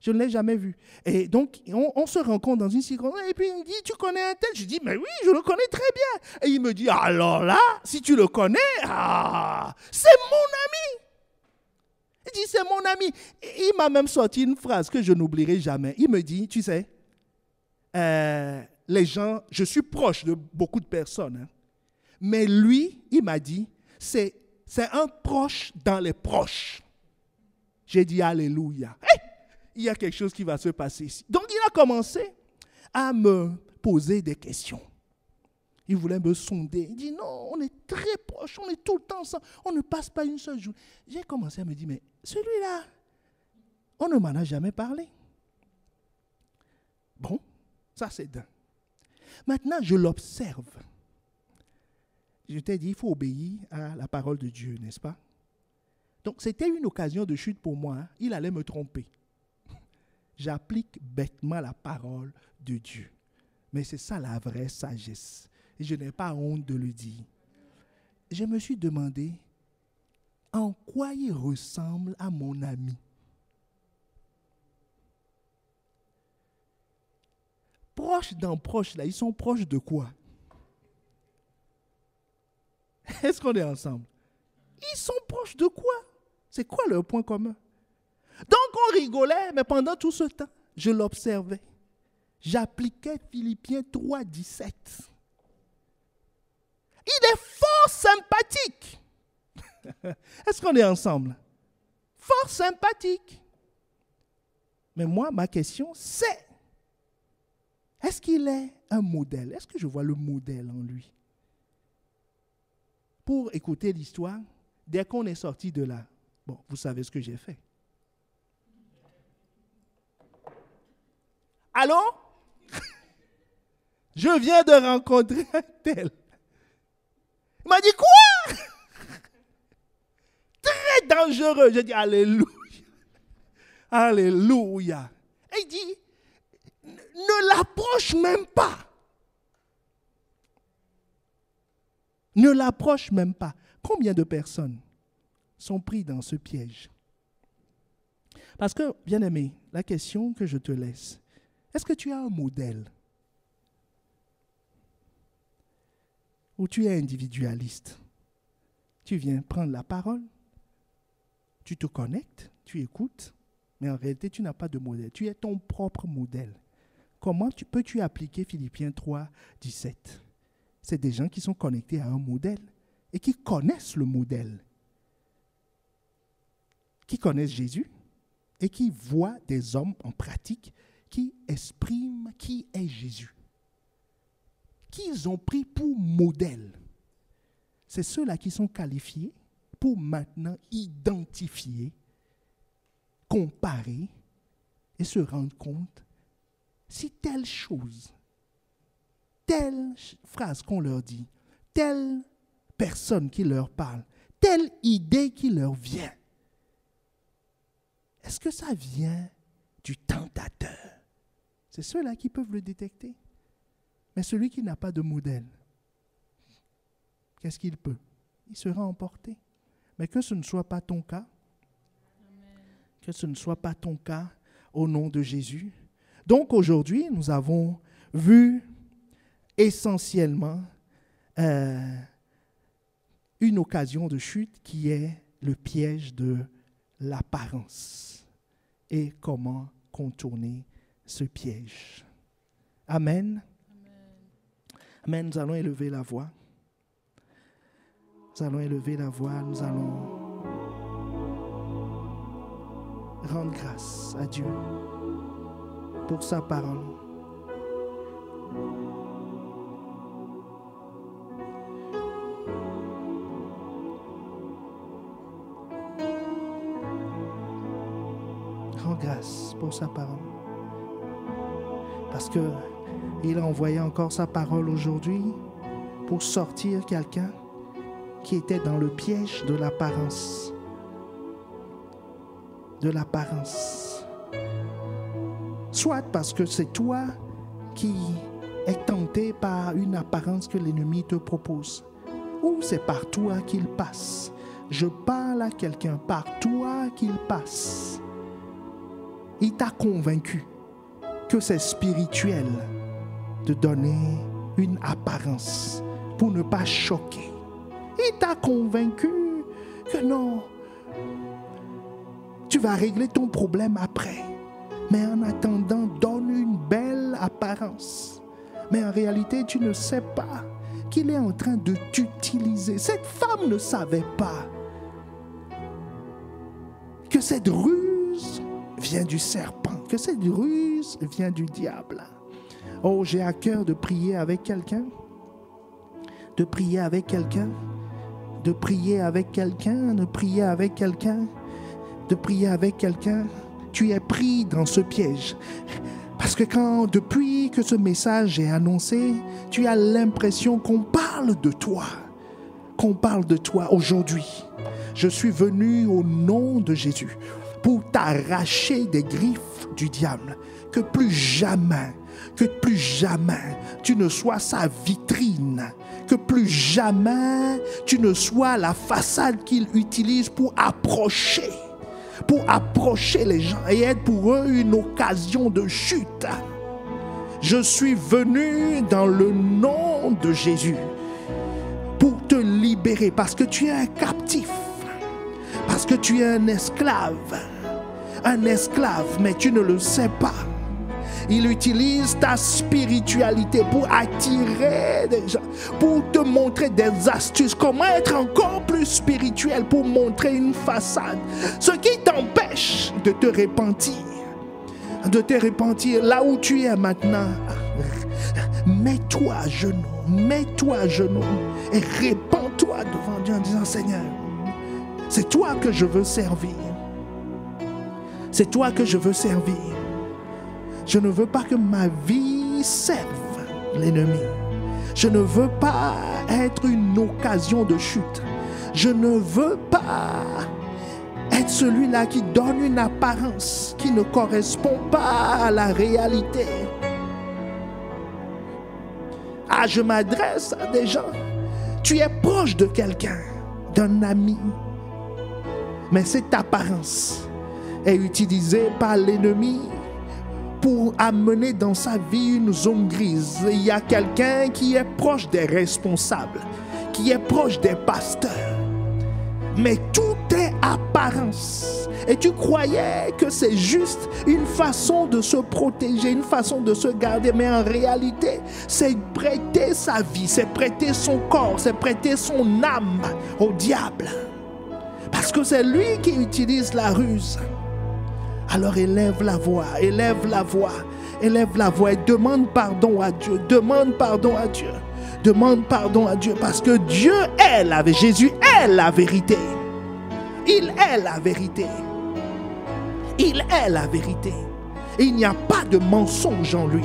Je ne l'ai jamais vu. Et donc, on se rencontre dans une circonstance, et puis il me dit, tu connais un tel? Je dis, mais oui, je le connais très bien. Et il me dit, alors là, si tu le connais, c'est mon ami. Il dit, c'est mon ami. Et il m'a même sorti une phrase que je n'oublierai jamais. Il me dit, tu sais, les gens, je suis proche de beaucoup de personnes, hein, mais lui, il m'a dit, c'est un proche dans les proches. J'ai dit, alléluia. Hey! Il y a quelque chose qui va se passer ici. Donc, il a commencé à me poser des questions. Il voulait me sonder. Il dit, non, on est très proches, on est tout le temps ensemble, on ne passe pas une seule journée. J'ai commencé à me dire, mais celui-là, on ne m'en a jamais parlé. Bon, ça c'est dingue. Maintenant, je l'observe. Je t'ai dit, il faut obéir à la parole de Dieu, n'est-ce pas? Donc, c'était une occasion de chute pour moi. Hein. Il allait me tromper. J'applique bêtement la parole de Dieu. Mais c'est ça la vraie sagesse. Et je n'ai pas honte de le dire. Je me suis demandé en quoi il ressemble à mon ami. Proches d'un proche, là, ils sont proches de quoi? Est-ce qu'on est ensemble? Ils sont proches de quoi? C'est quoi leur point commun? Donc on rigolait, mais pendant tout ce temps, je l'observais. J'appliquais Philippiens 3, 17. Il est fort sympathique. Est-ce qu'on est ensemble? Fort sympathique. Mais moi, ma question, c'est, Est-ce qu'il est un modèle? Est-ce que je vois le modèle en lui? Pour écouter l'histoire, dès qu'on est sorti de là, bon, vous savez ce que j'ai fait. Allô? Je viens de rencontrer un tel. Il m'a dit quoi? Très dangereux. J'ai dit alléluia. Alléluia. Et il dit, ne l'approche même pas. Ne l'approche même pas. Combien de personnes sont prises dans ce piège? Parce que, bien-aimé, la question que je te laisse, est-ce que tu as un modèle? Ou tu es individualiste? Tu viens prendre la parole, tu te connectes, tu écoutes, mais en réalité, tu n'as pas de modèle. Tu es ton propre modèle. Comment peux-tu appliquer Philippiens 3, 17? C'est des gens qui sont connectés à un modèle et qui connaissent le modèle, qui connaissent Jésus et qui voient des hommes en pratique qui expriment qui est Jésus, qu'ils ont pris pour modèle. C'est ceux-là qui sont qualifiés pour maintenant identifier, comparer et se rendre compte si telle chose, telle phrase qu'on leur dit, telle personne qui leur parle, telle idée qui leur vient, est-ce que ça vient du tentateur? C'est ceux-là qui peuvent le détecter. Mais celui qui n'a pas de modèle, qu'est-ce qu'il peut? Il sera emporté. Mais que ce ne soit pas ton cas. Amen. Que ce ne soit pas ton cas au nom de Jésus. Donc aujourd'hui, nous avons vu essentiellement une occasion de chute qui est le piège de l'apparence et comment contourner ce piège. Amen. Amen. Nous allons élever la voix. Nous allons élever la voix. Nous allons rendre grâce à Dieu pour sa parole. Rends grâce pour sa parole. Parce qu'il a envoyé encore sa parole aujourd'hui pour sortir quelqu'un qui était dans le piège de l'apparence. De l'apparence. Soit parce que c'est toi qui es tenté par une apparence que l'ennemi te propose, ou c'est par toi qu'il passe. Je parle à quelqu'un, par toi qu'il passe. Il t'a convaincu que c'est spirituel de donner une apparence pour ne pas choquer. Il t'a convaincu que non, tu vas régler ton problème après. Mais en attendant, donne une belle apparence. Mais en réalité, tu ne sais pas qu'il est en train de t'utiliser. Cette femme ne savait pas que cette ruse vient du serpent, que cette ruse vient du diable. Oh, j'ai à cœur de prier avec quelqu'un, de prier avec quelqu'un, de prier avec quelqu'un, de prier avec quelqu'un, de prier avec quelqu'un. Tu es pris dans ce piège. Parce que depuis que ce message est annoncé, tu as l'impression qu'on parle de toi. Qu'on parle de toi aujourd'hui. Je suis venu au nom de Jésus pour t'arracher des griffes du diable. Que plus jamais tu ne sois sa vitrine. Que plus jamais tu ne sois la façade qu'il utilise pour approcher les gens et être pour eux une occasion de chute. Je suis venu dans le nom de Jésus pour te libérer parce que tu es un captif, parce que tu es un esclave, mais tu ne le sais pas. Il utilise ta spiritualité pour attirer des gens, pour te montrer des astuces, comment être encore plus spirituel, pour montrer une façade. Ce qui t'empêche de te repentir là où tu es maintenant. mets-toi à genoux et répands-toi devant Dieu en disant, Seigneur, c'est toi que je veux servir. C'est toi que je veux servir. Je ne veux pas que ma vie serve l'ennemi. Je ne veux pas être une occasion de chute. Je ne veux pas être celui-là qui donne une apparence qui ne correspond pas à la réalité. Ah, je m'adresse à des gens. Tu es proche de quelqu'un, d'un ami. Mais cette apparence est utilisée par l'ennemi pour amener dans sa vie une zone grise. Il y a quelqu'un qui est proche des responsables, qui est proche des pasteurs. Mais tout est apparence. Et tu croyais que c'est juste une façon de se protéger, une façon de se garder. Mais en réalité, c'est prêter sa vie, c'est prêter son corps, c'est prêter son âme au diable. Parce que c'est lui qui utilise la ruse. Alors élève la voix et demande pardon à Dieu, demande pardon à Dieu, parce que Dieu est la vérité, Jésus est la vérité. Il est la vérité. Il est la vérité. Et il n'y a pas de mensonge en lui.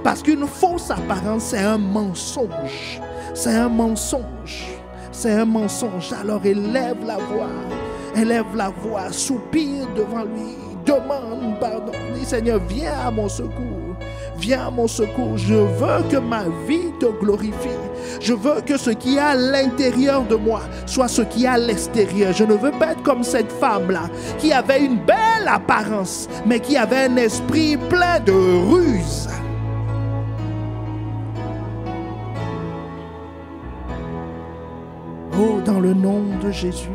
Parce qu'une fausse apparence, c'est un mensonge. C'est un mensonge. C'est un mensonge. Alors élève la voix, soupire devant lui. Demande pardon. Dis, Seigneur, viens à mon secours. Viens à mon secours. Je veux que ma vie te glorifie. Je veux que ce qui est à l'intérieur de moi soit ce qui est à l'extérieur. Je ne veux pas être comme cette femme-là qui avait une belle apparence, mais qui avait un esprit plein de ruse. Oh, dans le nom de Jésus.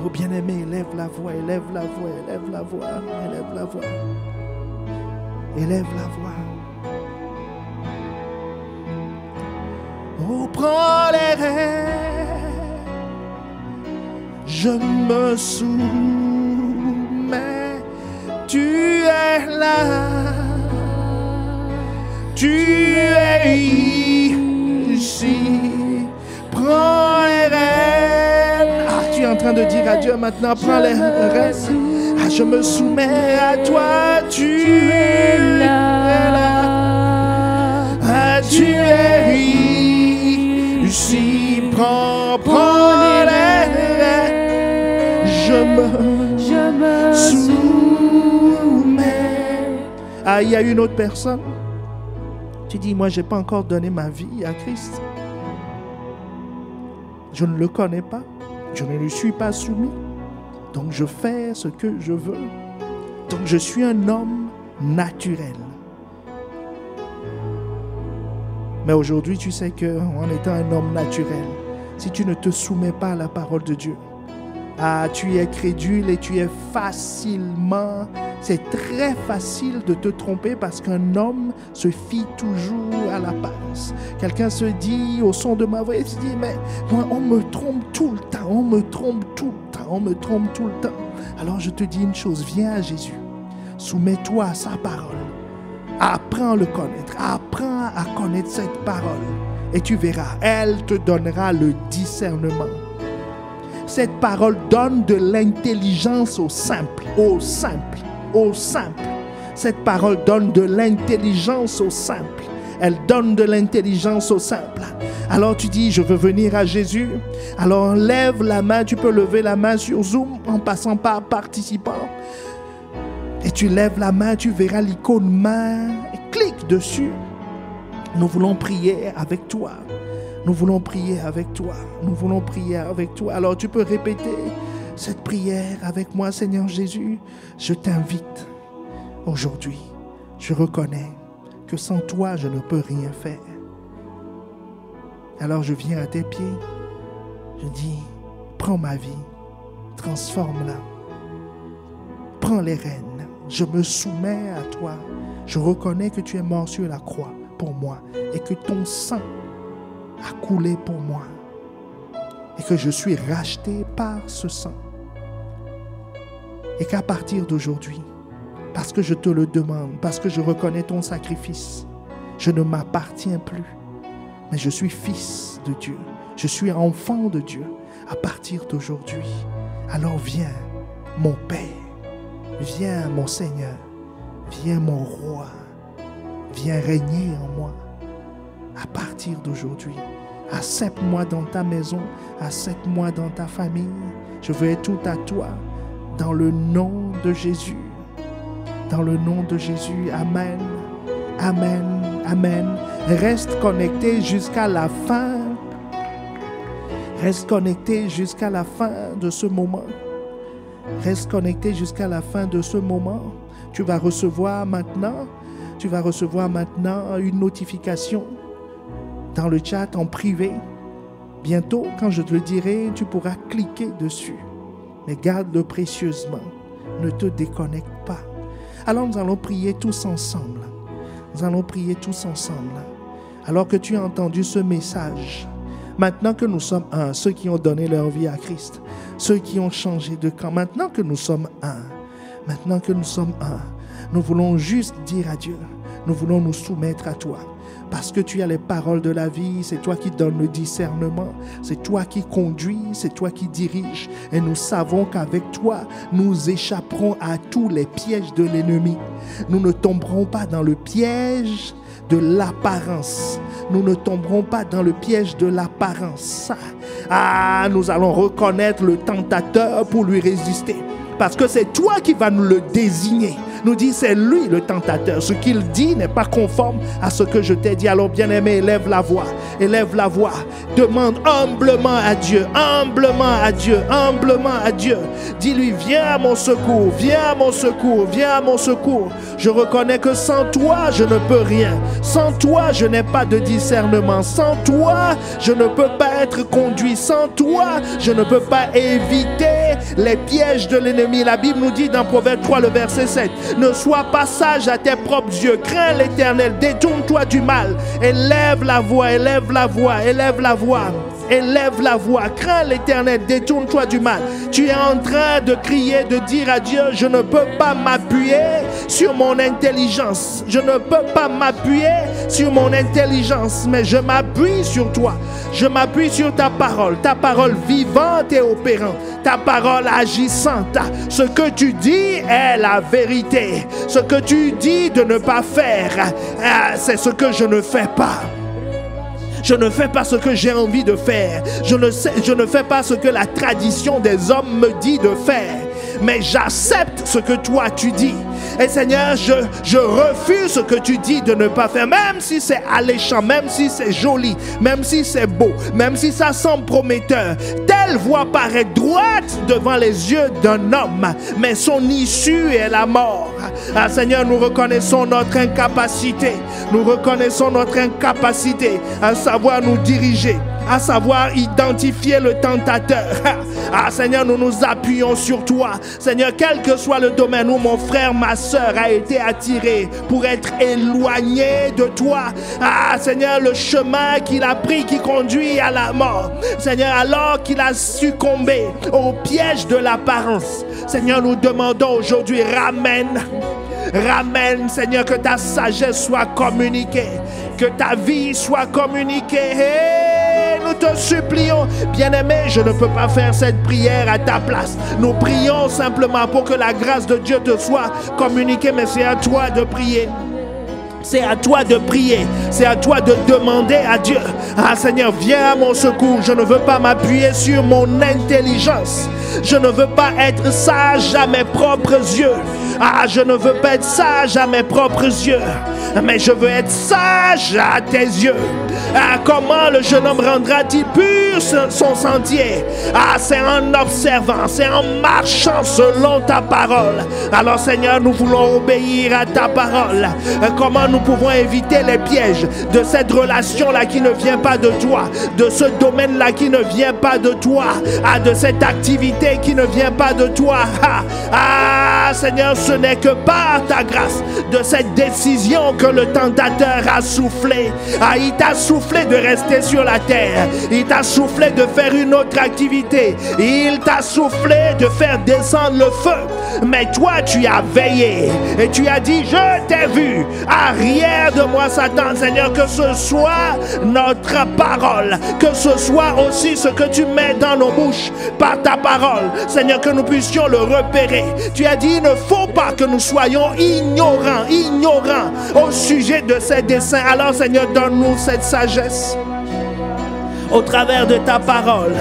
Oh bien-aimé, élève la voix. Oh, prends les rênes, je me soumets, tu es là, tu es ici, prends les rênes. Ah, tu es en train de dire à Dieu maintenant, prends les rênes. Ah, je me soumets à toi, tu es là, ah, tu es ici, prends les rênes, je me soumets. Ah, il y a une autre personne. Tu dis, moi, je n'ai pas encore donné ma vie à Christ. Je ne le connais pas. Je ne lui suis pas soumis. Donc, je fais ce que je veux. Donc, je suis un homme naturel. Mais aujourd'hui, tu sais qu'en étant un homme naturel, si tu ne te soumets pas à la parole de Dieu, ah, tu es crédule et tu es facilement, c'est très facile de te tromper parce qu'un homme se fie toujours à l'apparence. Quelqu'un se dit au son de ma voix, il se dit, mais moi, on me trompe tout le temps, on me trompe tout le temps. Alors je te dis une chose, viens à Jésus, soumets-toi à sa parole. Apprends à le connaître, apprends à connaître cette parole et tu verras, elle te donnera le discernement. Cette parole donne de l'intelligence au simple. Cette parole donne de l'intelligence au simple. Elle donne de l'intelligence au simple. Alors tu dis, je veux venir à Jésus. Alors lève la main, tu peux lever la main sur Zoom en passant par participant. Et tu lèves la main, tu verras l'icône main et clique dessus. Nous voulons prier avec toi. Nous voulons prier avec toi. Alors tu peux répéter cette prière avec moi. Seigneur Jésus, je t'invite aujourd'hui. Je reconnais que sans toi, je ne peux rien faire. Alors je viens à tes pieds. Je dis, prends ma vie, transforme-la. Prends les rênes. Je me soumets à toi. Je reconnais que tu es mort sur la croix pour moi et que ton sang a coulé pour moi et que je suis racheté par ce sang et qu'à partir d'aujourd'hui, parce que je te le demande, parce que je reconnais ton sacrifice. Je ne m'appartiens plus, mais je suis fils de Dieu. Je suis enfant de Dieu à partir d'aujourd'hui. Alors viens, mon Père, viens, mon Seigneur, viens, mon Roi, viens régner en moi à partir d'aujourd'hui. Accepte-moi dans ta maison, accepte-moi dans ta famille. Je veux être tout à toi, dans le nom de Jésus. Dans le nom de Jésus, Amen, Amen, Amen. Reste connecté jusqu'à la fin. Reste connecté jusqu'à la fin de ce moment. Reste connecté jusqu'à la fin de ce moment. Tu vas recevoir maintenant une notification dans le chat en privé. Bientôt, quand je te le dirai, tu pourras cliquer dessus. Mais garde-le précieusement. Ne te déconnecte pas. Alors nous allons prier tous ensemble. Nous allons prier tous ensemble. Alors que tu as entendu ce message, maintenant que nous sommes un, ceux qui ont donné leur vie à Christ, ceux qui ont changé de camp, maintenant que nous sommes un, nous voulons juste dire à Dieu, nous voulons nous soumettre à toi. Parce que tu as les paroles de la vie, c'est toi qui donnes le discernement, c'est toi qui conduis, c'est toi qui diriges. Et nous savons qu'avec toi, nous échapperons à tous les pièges de l'ennemi. Nous ne tomberons pas dans le piège de l'apparence. Nous ne tomberons pas dans le piège de l'apparence. Nous allons reconnaître le tentateur pour lui résister. Parce que c'est toi qui vas nous le désigner. Nous dit c'est lui le tentateur. Ce qu'il dit n'est pas conforme à ce que je t'ai dit. Alors bien-aimé, élève la voix. Élève la voix. Demande humblement à Dieu. Humblement à Dieu. Humblement à Dieu. Dis-lui, viens à mon secours. Viens à mon secours. Viens à mon secours. Je reconnais que sans toi, je ne peux rien. Sans toi, je n'ai pas de discernement. Sans toi, je ne peux pas être conduit. Sans toi, je ne peux pas éviter les pièges de l'ennemi. La Bible nous dit dans Proverbe 3, le verset 7, ne sois pas sage à tes propres yeux, crains l'Éternel, détourne-toi du mal, élève la voix, élève la voix, élève la voix. Élève la voix, crains l'Éternel, détourne-toi du mal. Tu es en train de crier, de dire à Dieu, je ne peux pas m'appuyer sur mon intelligence. Je ne peux pas m'appuyer sur mon intelligence, mais je m'appuie sur toi. Je m'appuie sur ta parole vivante et opérante, ta parole agissante. Ce que tu dis est la vérité. Ce que tu dis de ne pas faire, c'est ce que je ne fais pas. Je ne fais pas ce que j'ai envie de faire. Je ne fais pas ce que la tradition des hommes me dit de faire. Mais j'accepte ce que toi tu dis. Et Seigneur, je refuse ce que tu dis de ne pas faire. Même si c'est alléchant, même si c'est joli, même si c'est beau, même si ça semble prometteur. Telle voie paraît droite devant les yeux d'un homme, mais son issue est la mort. Ah, Seigneur, nous reconnaissons notre incapacité. Nous reconnaissons notre incapacité à savoir nous diriger, à savoir identifier le tentateur. Ah Seigneur, nous nous appuyons sur toi. Seigneur, quel que soit le domaine où mon frère, ma soeur a été attiré pour être éloigné de toi. Ah Seigneur, le chemin qu'il a pris qui conduit à la mort. Seigneur, alors qu'il a succombé au piège de l'apparence. Seigneur, nous demandons aujourd'hui, ramène, Seigneur, que ta sagesse soit communiquée, que ta vie soit communiquée. Hey, nous te supplions, bien-aimé, je ne peux pas faire cette prière à ta place. Nous prions simplement pour que la grâce de Dieu te soit communiquée, mais c'est à toi de prier. C'est à toi de prier, c'est à toi de demander à Dieu. Ah Seigneur, viens à mon secours. Je ne veux pas m'appuyer sur mon intelligence. Je ne veux pas être sage à mes propres yeux. Ah, je ne veux pas être sage à mes propres yeux, mais je veux être sage à tes yeux. Ah, comment le jeune homme rendra-t-il pur son sentier? Ah, c'est en observant, c'est en marchant selon ta parole. Alors Seigneur, nous voulons obéir à ta parole. Comment nous pouvons éviter les pièges de cette relation-là qui ne vient pas de toi, de ce domaine-là qui ne vient pas de toi, de cette activité autorité qui ne vient pas de toi. Ah, Seigneur, ce n'est que par ta grâce de cette décision que le tentateur a soufflé. Ah, il t'a soufflé de rester sur la terre. Il t'a soufflé de faire une autre activité. Il t'a soufflé de faire descendre le feu. Mais toi, tu as veillé et tu as dit, je t'ai vu. Arrière de moi, Satan, Seigneur, que ce soit notre parole, que ce soit aussi ce que tu mets dans nos bouches par ta parole, Seigneur, que nous puissions le repérer. Tu as dit, il ne faut pas que nous soyons ignorants au sujet de ces desseins. Alors, Seigneur, donne-nous cette sagesse au travers de ta parole.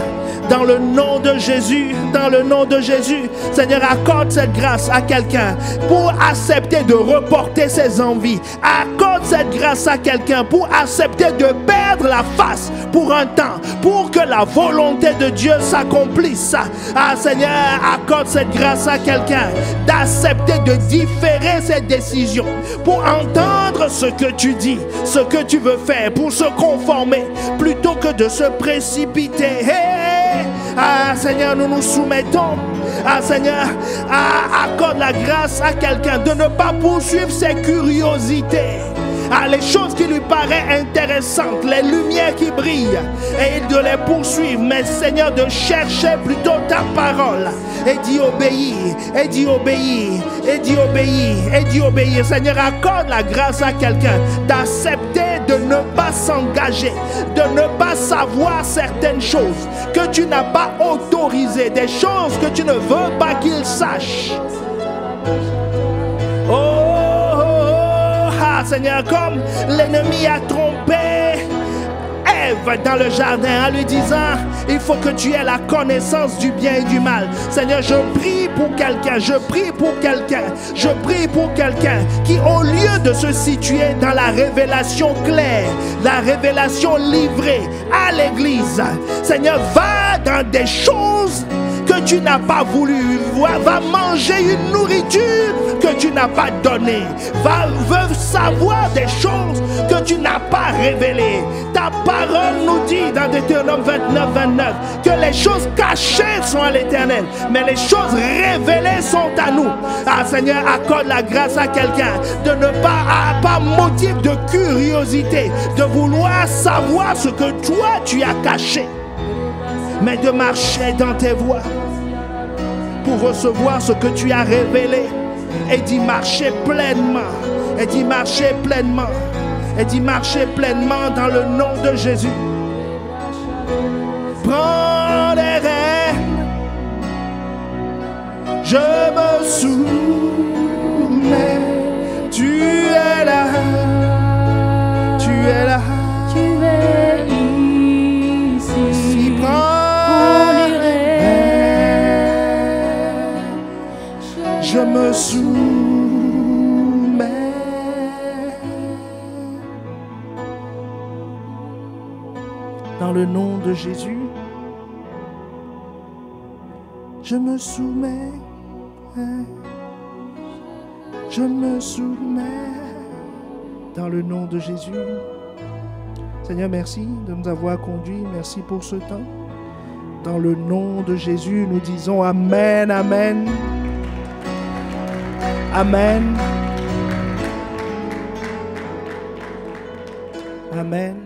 Dans le nom de Jésus, dans le nom de Jésus, Seigneur, accorde cette grâce à quelqu'un pour accepter de reporter ses envies. Accorde cette grâce à quelqu'un pour accepter de perdre la face pour un temps, pour que la volonté de Dieu s'accomplisse. Ah, Seigneur, accorde cette grâce à quelqu'un d'accepter de différer ses décisions pour entendre ce que tu dis, ce que tu veux faire, pour se conformer plutôt que de se précipiter. Hey! Ah, Seigneur, nous nous soumettons. Ah, Seigneur, accorde la grâce à quelqu'un de ne pas poursuivre ses curiosités. Ah, les choses qui lui paraissent intéressantes, les lumières qui brillent, et de les poursuivre. Mais Seigneur, de chercher plutôt ta parole et d'y obéir, et d'y obéir, et d'y obéir, et d'y obéir. Seigneur, accorde la grâce à quelqu'un d'accepter de ne pas s'engager, de ne pas savoir certaines choses que tu n'as pas autorisées, des choses que tu ne veux pas qu'il sache. Seigneur, comme l'ennemi a trompé Ève dans le jardin en lui disant, il faut que tu aies la connaissance du bien et du mal. Seigneur, je prie pour quelqu'un, je prie pour quelqu'un, je prie pour quelqu'un qui, au lieu de se situer dans la révélation claire, la révélation livrée à l'église, Seigneur, va dans des choses que tu n'as pas voulu, va manger une nourriture que tu n'as pas donnée, veut savoir des choses que tu n'as pas révélées. Ta parole nous dit dans Deutéronome 29, 29 que les choses cachées sont à l'Éternel, mais les choses révélées sont à nous. Ah, Seigneur, accorde la grâce à quelqu'un de ne pas, par motif de curiosité, de vouloir savoir ce que toi tu as caché, mais de marcher dans tes voies pour recevoir ce que tu as révélé et d'y marcher pleinement, et d'y marcher pleinement, et d'y marcher pleinement dans le nom de Jésus. Prends les rênes, je me soumets, tu es là, tu es là, tu es ici. Je me soumets. Dans le nom de Jésus, je me soumets. Je me soumets. Dans le nom de Jésus. Seigneur, merci de nous avoir conduits. Merci pour ce temps. Dans le nom de Jésus, nous disons Amen, Amen. Amen. Amen.